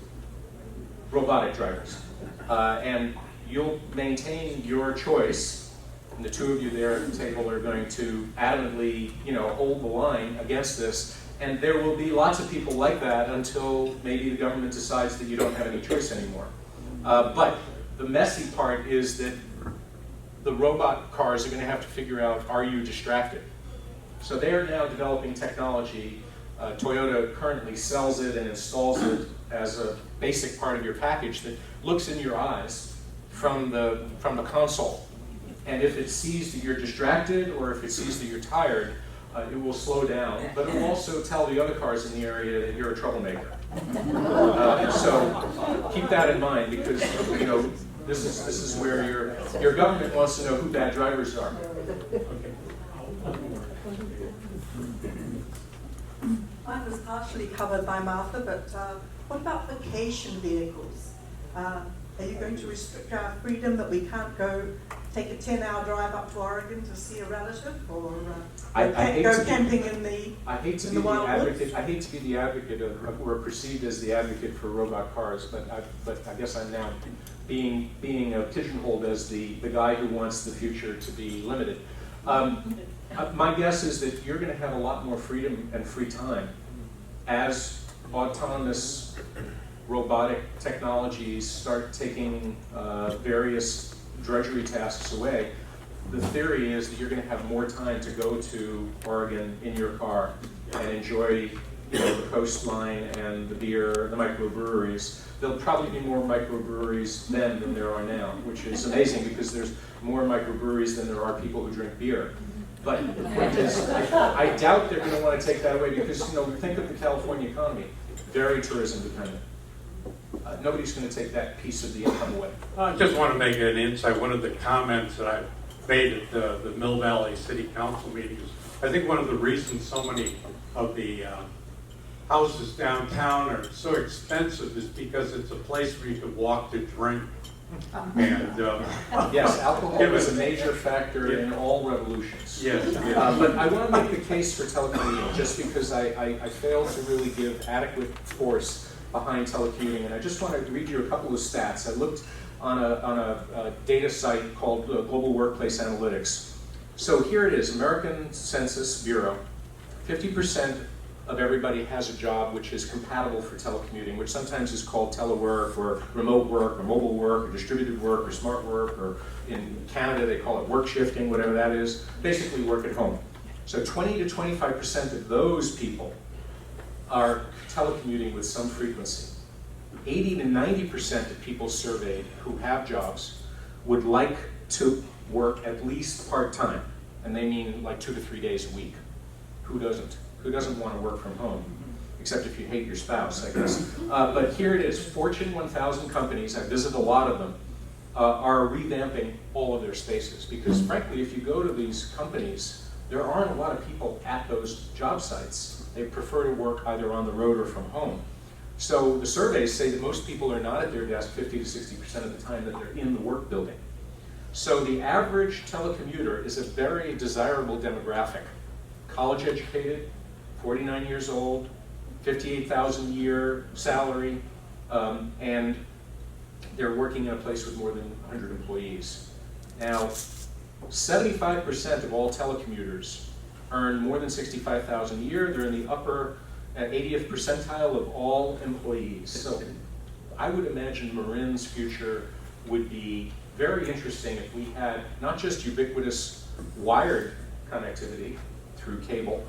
robotic drivers. And you'll maintain your choice, and the two of you there at the table are going to adamantly, hold the line against this, and there will be lots of people like that until maybe the government decides that you don't have any choice anymore. But the messy part is that the robot cars are going to have to figure out, are you distracted? So they are now developing technology. Toyota currently sells it and installs it as a basic part of your package that looks in your eyes from the console. And if it sees that you're distracted or if it sees that you're tired, it will slow down, but it will also tell the other cars in the area that you're a troublemaker. So keep that in mind, because this is where your government wants to know who bad drivers are. Mine was partially covered by Martha, but what about vacation vehicles? Are you going to restrict our freedom that we can't go take a 10-hour drive up to Oregon to see a relative, or go camping in the I hate to be the advocate of or perceived as the advocate for robot cars, but I guess I'm now being pigeonholed as the guy who wants the future to be limited. My guess is that you're going to have a lot more freedom and free time as autonomous robotic technologies start taking various drudgery tasks away. The theory is that you're going to have more time to go to Oregon in your car and enjoy the coastline and the beer, the microbreweries. There'll probably be more microbreweries then than there are now, which is amazing because there's more microbreweries than there are people who drink beer. But the point is, I doubt they're going to want to take that away because, think of the California economy, very tourism dependent. Nobody's going to take that piece of the income away. I just want to make an insight. One of the comments that I made at the Mill Valley City Council meeting is, I think one of the reasons so many of the houses downtown are so expensive is because it's a place where you can walk to drink. And yes, alcohol is a major factor in all revolutions. Yes. But I want to make the case for telecommuting just because I failed to really give adequate force behind telecommuting, and I just want to read you a couple of stats. I looked on a data site called Global Workplace Analytics, So here it is, American Census Bureau. 50% of everybody has a job which is compatible for telecommuting, which sometimes is called telework or remote work or mobile work or distributed work or smart work, or in Canada they call it work shifting, whatever that is, basically work at home. So 20 to 25% of those people are telecommuting with some frequency. 80 to 90% of people surveyed who have jobs would like to work at least part-time, and they mean like 2 to 3 days a week. Who doesn't? Who doesn't want to work from home? Except if you hate your spouse, I guess. But here it is, Fortune 1000 companies, I visit a lot of them, are revamping all of their spaces. Because frankly, if you go to these companies, there aren't a lot of people at those job sites. They prefer to work either on the road or from home. So the surveys say that most people are not at their desk 50 to 60% of the time, that they're in the work building. So the average telecommuter is a very desirable demographic. College educated, 49 years old, 58,000 a year salary, and they're working in a place with more than 100 employees. Now, 75% of all telecommuters earn more than 65,000 a year. They're in the upper 80th percentile of all employees. So I would imagine Marin's future would be very interesting if we had not just ubiquitous wired connectivity through cable,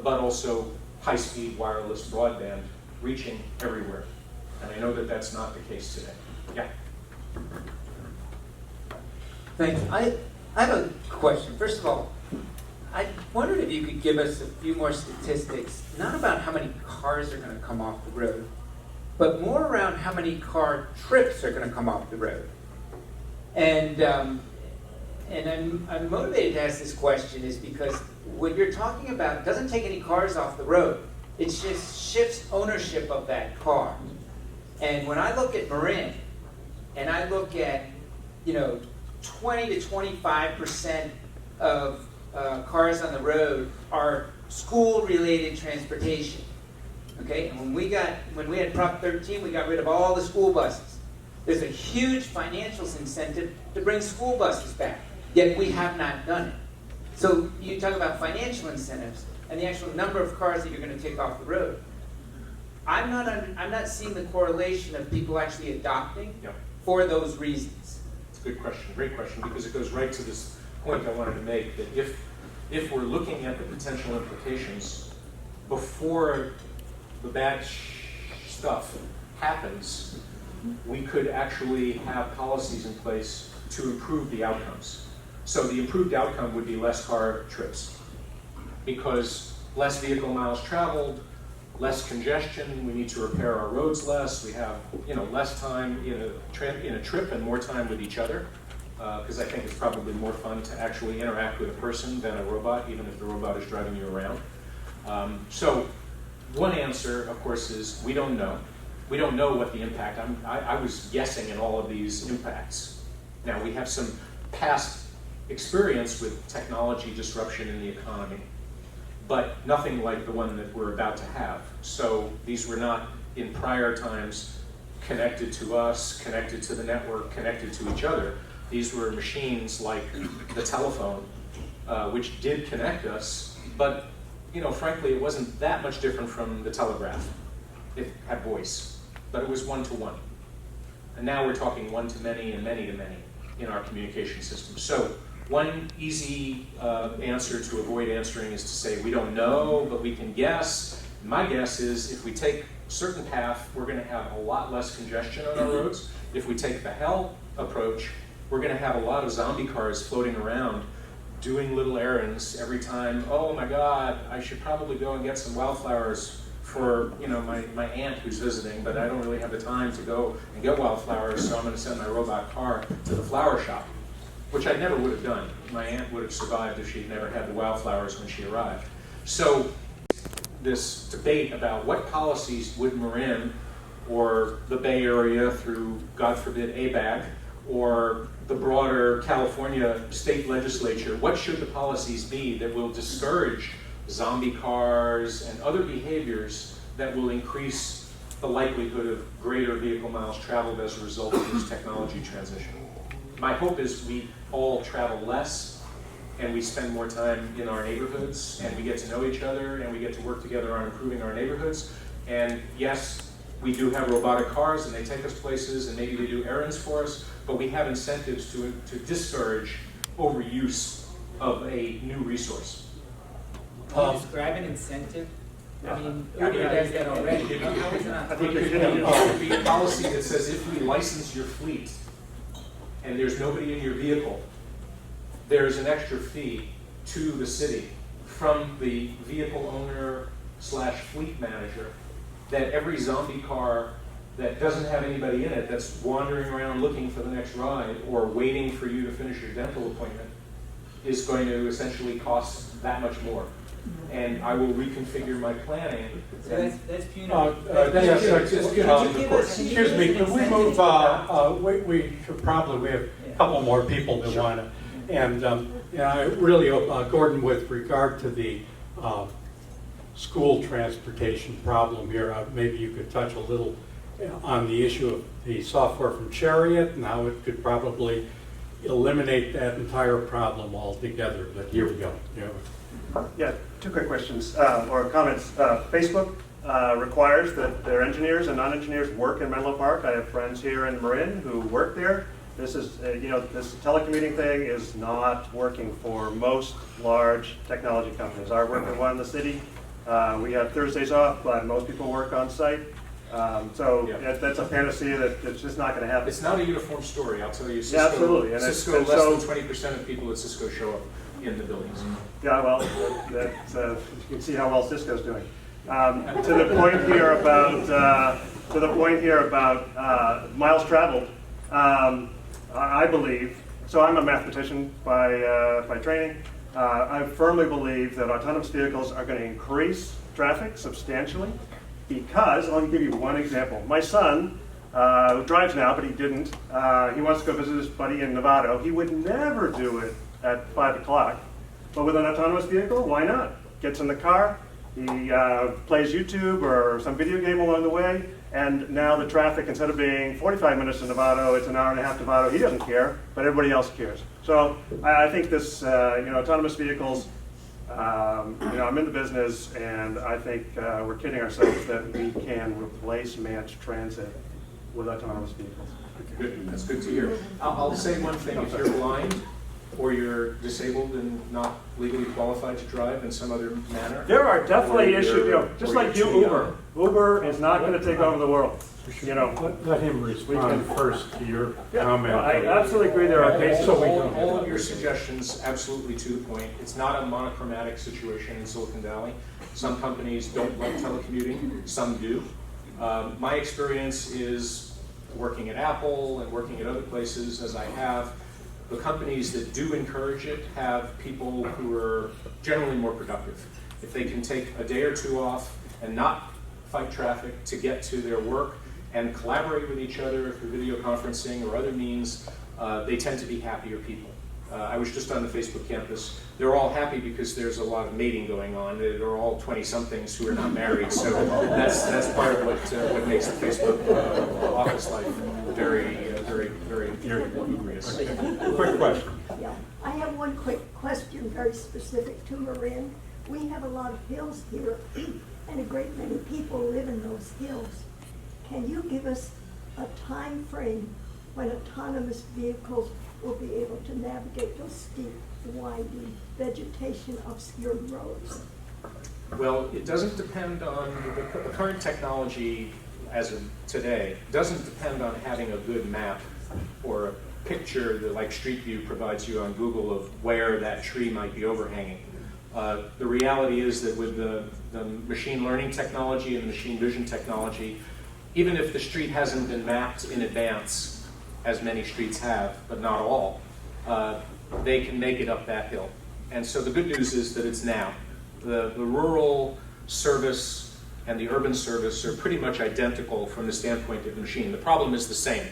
but also high-speed wireless broadband reaching everywhere. And I know that that's not the case today. Yeah. Thanks. I have a question. First of all, I wondered if you could give us a few more statistics, not about how many cars are going to come off the road, but more around how many car trips are going to come off the road. And I'm motivated to ask this question is because what you're talking about doesn't take any cars off the road. It just shifts ownership of that car. And when I look at Marin, and I look at, 20 to 25% of cars on the road are school-related transportation. Okay, and when we had Prop 13, we got rid of all the school buses. There's a huge financial incentive to bring school buses back, yet we have not done it. So you talk about financial incentives and the actual number of cars that you're going to take off the road. I'm not seeing the correlation of people actually adopting for those reasons. It's a good question, great question, because it goes right to this point I wanted to make, that if we're looking at the potential implications before the bad stuff happens, we could actually have policies in place to improve the outcomes. So the improved outcome would be less car trips, because less vehicle miles traveled, less congestion, we need to repair our roads less, we have less time in a trip and more time with each other, because I think it's probably more fun to actually interact with a person than a robot, even if the robot is driving you around. So one answer, of course, is we don't know. We don't know what the impact, I was guessing at all of these impacts. Now we have some past experience with technology disruption in the economy, but nothing like the one that we're about to have. So these were not in prior times connected to us, connected to the network, connected to each other. These were machines like the telephone, which did connect us, but frankly, it wasn't that much different from the telegraph. It had voice, but it was one-to-one. And now we're talking one-to-many and many-to-many in our communication system. So one easy answer to avoid answering is to say we don't know, but we can guess. My guess is if we take a certain path, we're going to have a lot less congestion on our roads. If we take the hell approach, we're going to have a lot of zombie cars floating around doing little errands every time. Oh my God, I should probably go and get some wildflowers for my aunt who's visiting, but I don't really have the time to go and get wildflowers, so I'm going to send my robot car to the flower shop, which I never would have done. My aunt would have survived if she'd never had the wildflowers when she arrived. So this debate about what policies would Marin or the Bay Area through, God forbid, ABAG, or the broader California state legislature, what should the policies be that will discourage zombie cars and other behaviors that will increase the likelihood of greater vehicle miles traveled as a result of this technology transition? My hope is we all travel less and we spend more time in our neighborhoods, and we get to know each other, and we get to work together on improving our neighborhoods. And yes, we do have robotic cars, and they take us places, and maybe they do errands for us, but we have incentives to discourage overuse of a new resource. Can you describe an incentive? I mean, Uber does that already. How is it not? It could be a policy that says if we license your fleet and there's nobody in your vehicle, there's an extra fee to the city from the vehicle owner / fleet manager, that every zombie car that doesn't have anybody in it, that's wandering around looking for the next ride or waiting for you to finish your dental appointment, is going to essentially cost that much more. And I will reconfigure my planning. So that's punitive. Excuse me, can we move, we should probably, we have a couple more people that want to. And I really hope, Gordon, with regard to the school transportation problem here, maybe you could touch a little on the issue of the software from Chariot and how it could probably eliminate that entire problem altogether. But here we go. Yeah, two quick questions or comments. Facebook requires that their engineers and non-engineers work in Menlo Park. I have friends here in Marin who work there. This is, this telecommuting thing is not working for most large technology companies. I work at one in the city. We have Thursdays off, but most people work on site. That's a fantasy that it's just not going to happen. It's not a uniform story, I'll tell you. Cisco, Yeah, absolutely. And Cisco, less than 20% of people at Cisco show up in the buildings. Yeah, well, you can see how well Cisco's doing. To the point here about miles traveled, I believe. So I'm a mathematician by training. I firmly believe that autonomous vehicles are going to increase traffic substantially because, I'll give you one example. My son, who drives now, but he didn't, he wants to go visit his buddy in Nevada. He would never do it at 5 o'clock, but with an autonomous vehicle, why not? Gets in the car, he plays YouTube or some video game along the way, and now the traffic, instead of being 45 minutes to Nevada, it's an hour and a half to Nevada. He doesn't care, but everybody else cares. So I think this, autonomous vehicles, I'm in the business, and I think we're kidding ourselves that we can replace mass transit with autonomous vehicles. Good. That's good to hear. I'll say one thing. If you're blind or you're disabled and not legally qualified to drive in some other manner. There are definitely or issues, you're- just or like you're you, too Uber. Uber is not going to take over the world. Let him respond first to your comment. I absolutely agree there are cases. All of your suggestions, absolutely to the point. It's not a monochromatic situation in Silicon Valley. Some companies don't like telecommuting, some do. My experience is working at Apple and working at other places as I have. The companies that do encourage it have people who are generally more productive. If they can take a day or two off and not fight traffic to get to their work and collaborate with each other through video conferencing or other means, they tend to be happier people. I was just on the Facebook campus. They're all happy because there's a lot of mating going on. They're all 20-somethings who are not married, so that's part of what makes the Facebook office life very lugubrious. Quick question. Yeah, I have one quick question, very specific to Marin. We have a lot of hills here, and a great many people live in those hills. Can you give us a time frame when autonomous vehicles will be able to navigate those steep, winding, vegetation-obscured roads? Well, it doesn't depend on the current technology as of today. Doesn't depend on having a good map or a picture that, like Street View provides you on Google, of where that tree might be overhanging. The reality is that with the machine learning technology and the machine vision technology, even if the street hasn't been mapped in advance, as many streets have, but not all, they can make it up that hill. And so the good news is that it's now. The rural service and the urban service are pretty much identical from the standpoint of the machine. The problem is the same.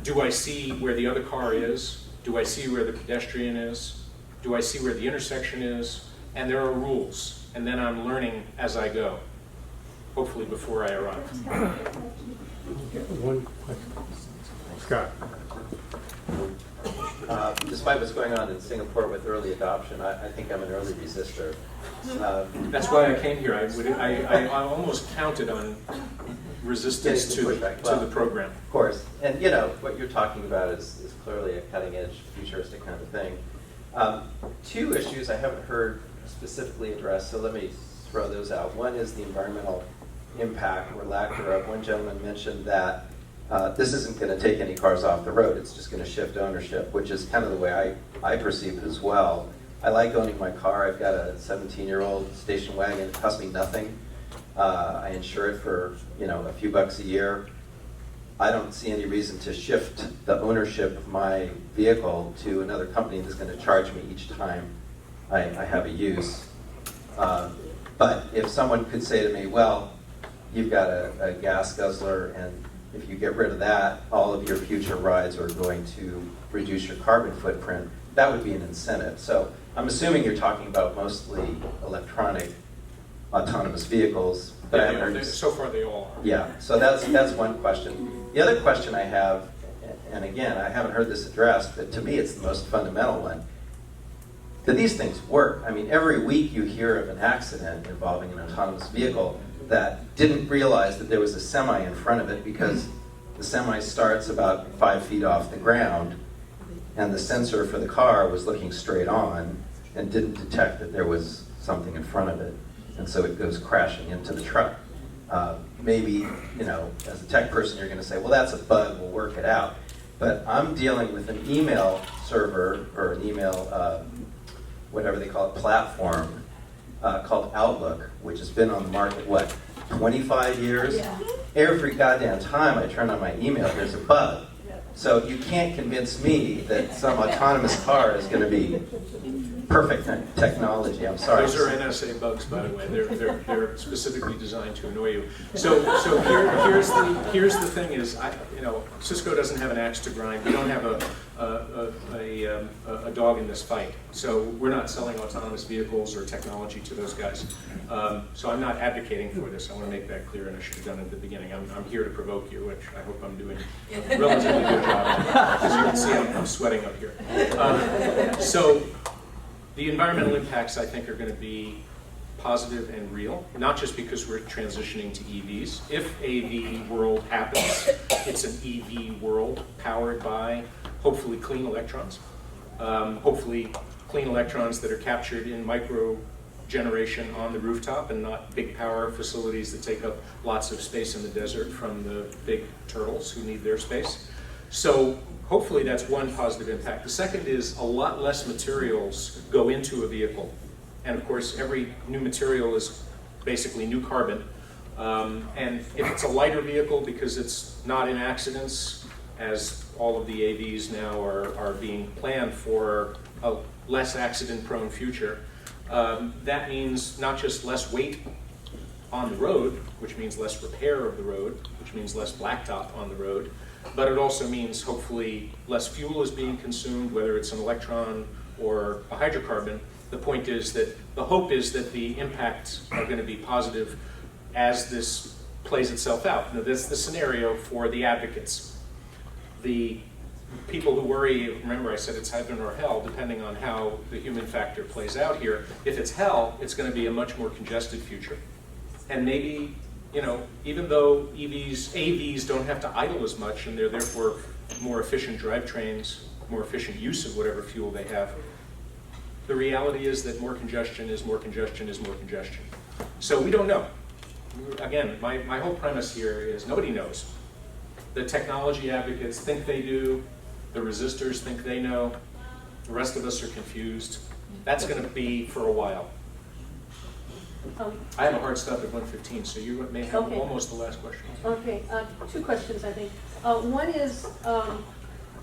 Do I see where the other car is? Do I see where the pedestrian is? Do I see where the intersection is? And there are rules. And then I'm learning as I go, hopefully before I arrive. One question. Scott. Despite what's going on in Singapore with early adoption, I think I'm an early resistor. That's why I came here. I almost counted on resistance to the program. Of course, and you know, what you're talking about is clearly a cutting edge, futuristic kind of thing. Two issues I haven't heard specifically addressed, so let me throw those out. One is the environmental impact or lack thereof. One gentleman mentioned that this isn't going to take any cars off the road, it's just going to shift ownership, which is kind of the way I perceive it as well. I like owning my car. I've got a 17-year-old station wagon. It costs me nothing. I insure it for a few bucks a year. I don't see any reason to shift the ownership of my vehicle to another company that's going to charge me each time I have a use. But if someone could say to me, well, you've got a gas guzzler, and if you get rid of that, all of your future rides are going to reduce your carbon footprint, that would be an incentive. So I'm assuming you're talking about mostly electronic autonomous vehicles. But I haven't heard So far they all are. Yeah, so that's one question. The other question I have, and again, I haven't heard this addressed, but to me it's the most fundamental one. Do these things work? I mean, every week you hear of an accident involving an autonomous vehicle that didn't realize that there was a semi in front of it because the semi starts about 5 feet off the ground and the sensor for the car was looking straight on and didn't detect that there was something in front of it. And so it goes crashing into the truck. Maybe, as a tech person, you're going to say, well, that's a bug, we'll work it out. But I'm dealing with an email server or an email, whatever they call it, platform called Outlook, which has been on the market, 25 years? Yeah. Every goddamn time I turn on my email, there's a bug. So you can't convince me that some autonomous car is going to be perfect technology. I'm sorry. Those are NSA bugs, by the way. They're specifically designed to annoy you. So here's the thing: is Cisco doesn't have an axe to grind. We don't have a dog in this fight. So we're not selling autonomous vehicles or technology to those guys. So I'm not advocating for this. I want to make that clear, and I should have done it at the beginning. I'm here to provoke you, which I hope I'm doing a relatively good job. As you can see, I'm sweating up here. So the environmental impacts, I think, are going to be positive and real, not just because we're transitioning to EVs. If AV world happens, it's an EV world powered by, hopefully, clean electrons. Hopefully, clean electrons that are captured in micro generation on the rooftop and not big power facilities that take up lots of space in the desert from the big turtles who need their space. So hopefully that's one positive impact. The second is a lot less materials go into a vehicle. And of course, every new material is basically new carbon. And if it's a lighter vehicle because it's not in accidents, as all of the AVs now are being planned for a less accident-prone future, that means not just less weight on the road, which means less repair of the road, which means less blacktop on the road, but it also means hopefully less fuel is being consumed, whether it's an electron or a hydrocarbon. The point is that the hope is that the impacts are going to be positive as this plays itself out. Now, this is the scenario for the advocates. The people who worry, remember I said it's heaven or hell, depending on how the human factor plays out here. If it's hell, it's going to be a much more congested future. And maybe, even though AVs don't have to idle as much, and they're therefore more efficient drivetrains, more efficient use of whatever fuel they have, the reality is that more congestion is more congestion is more congestion. So we don't know. Again, my whole premise here is nobody knows. The technology advocates think they do. The resistors think they know. The rest of us are confused. That's going to be for a while. I have a hard stop at 1:15, so you may have almost the last question. Okay, two questions, I think. One is,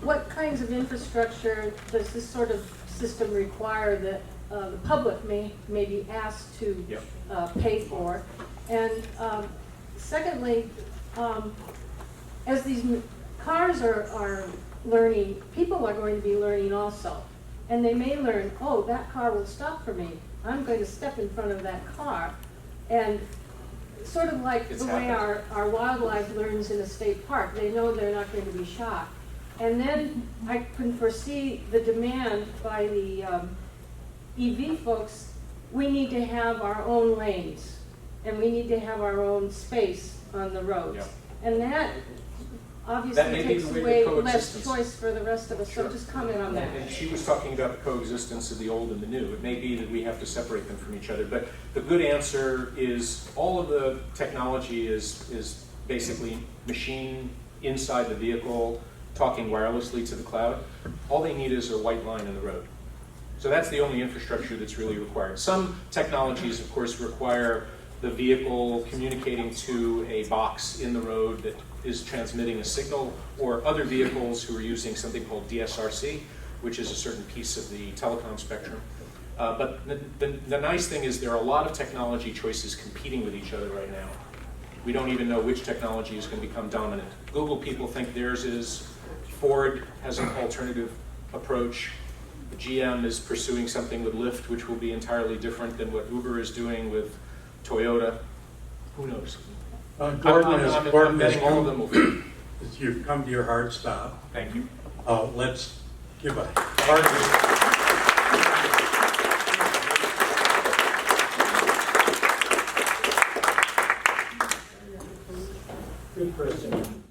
what kinds of infrastructure does this sort of system require that the public may be asked to pay for? And secondly, as these cars are learning, people are going to be learning also. And they may learn, oh, that car will stop for me. I'm going to step in front of that car. And sort of like the way our wildlife learns in a state park, they know they're not going to be shot. And then I can foresee the demand by the EV folks. We need to have our own lanes, and we need to have our own space on the roads. Yeah. And that That obviously may be takes the way away the less coexistence. choice for the rest of us, so Sure. just comment on that. And she was talking about the coexistence of the old and the new. It may be that we have to separate them from each other, but the good answer is all of the technology is basically machine inside the vehicle, talking wirelessly to the cloud. All they need is a white line in the road. So that's the only infrastructure that's really required. Some technologies, of course, require the vehicle communicating to a box in the road that is transmitting a signal, or other vehicles who are using something called DSRC, which is a certain piece of the telecom spectrum. But the nice thing is there are a lot of technology choices competing with each other right now. We don't even know which technology is going to become dominant. Google people think theirs is. Ford has an alternative approach. GM is pursuing something with Lyft, which will be entirely different than what Uber is doing with Toyota. Who knows? Gordon I'm betting all of them will fail. You've come to your hard stop. Thank you. Let's give a hard. Good question.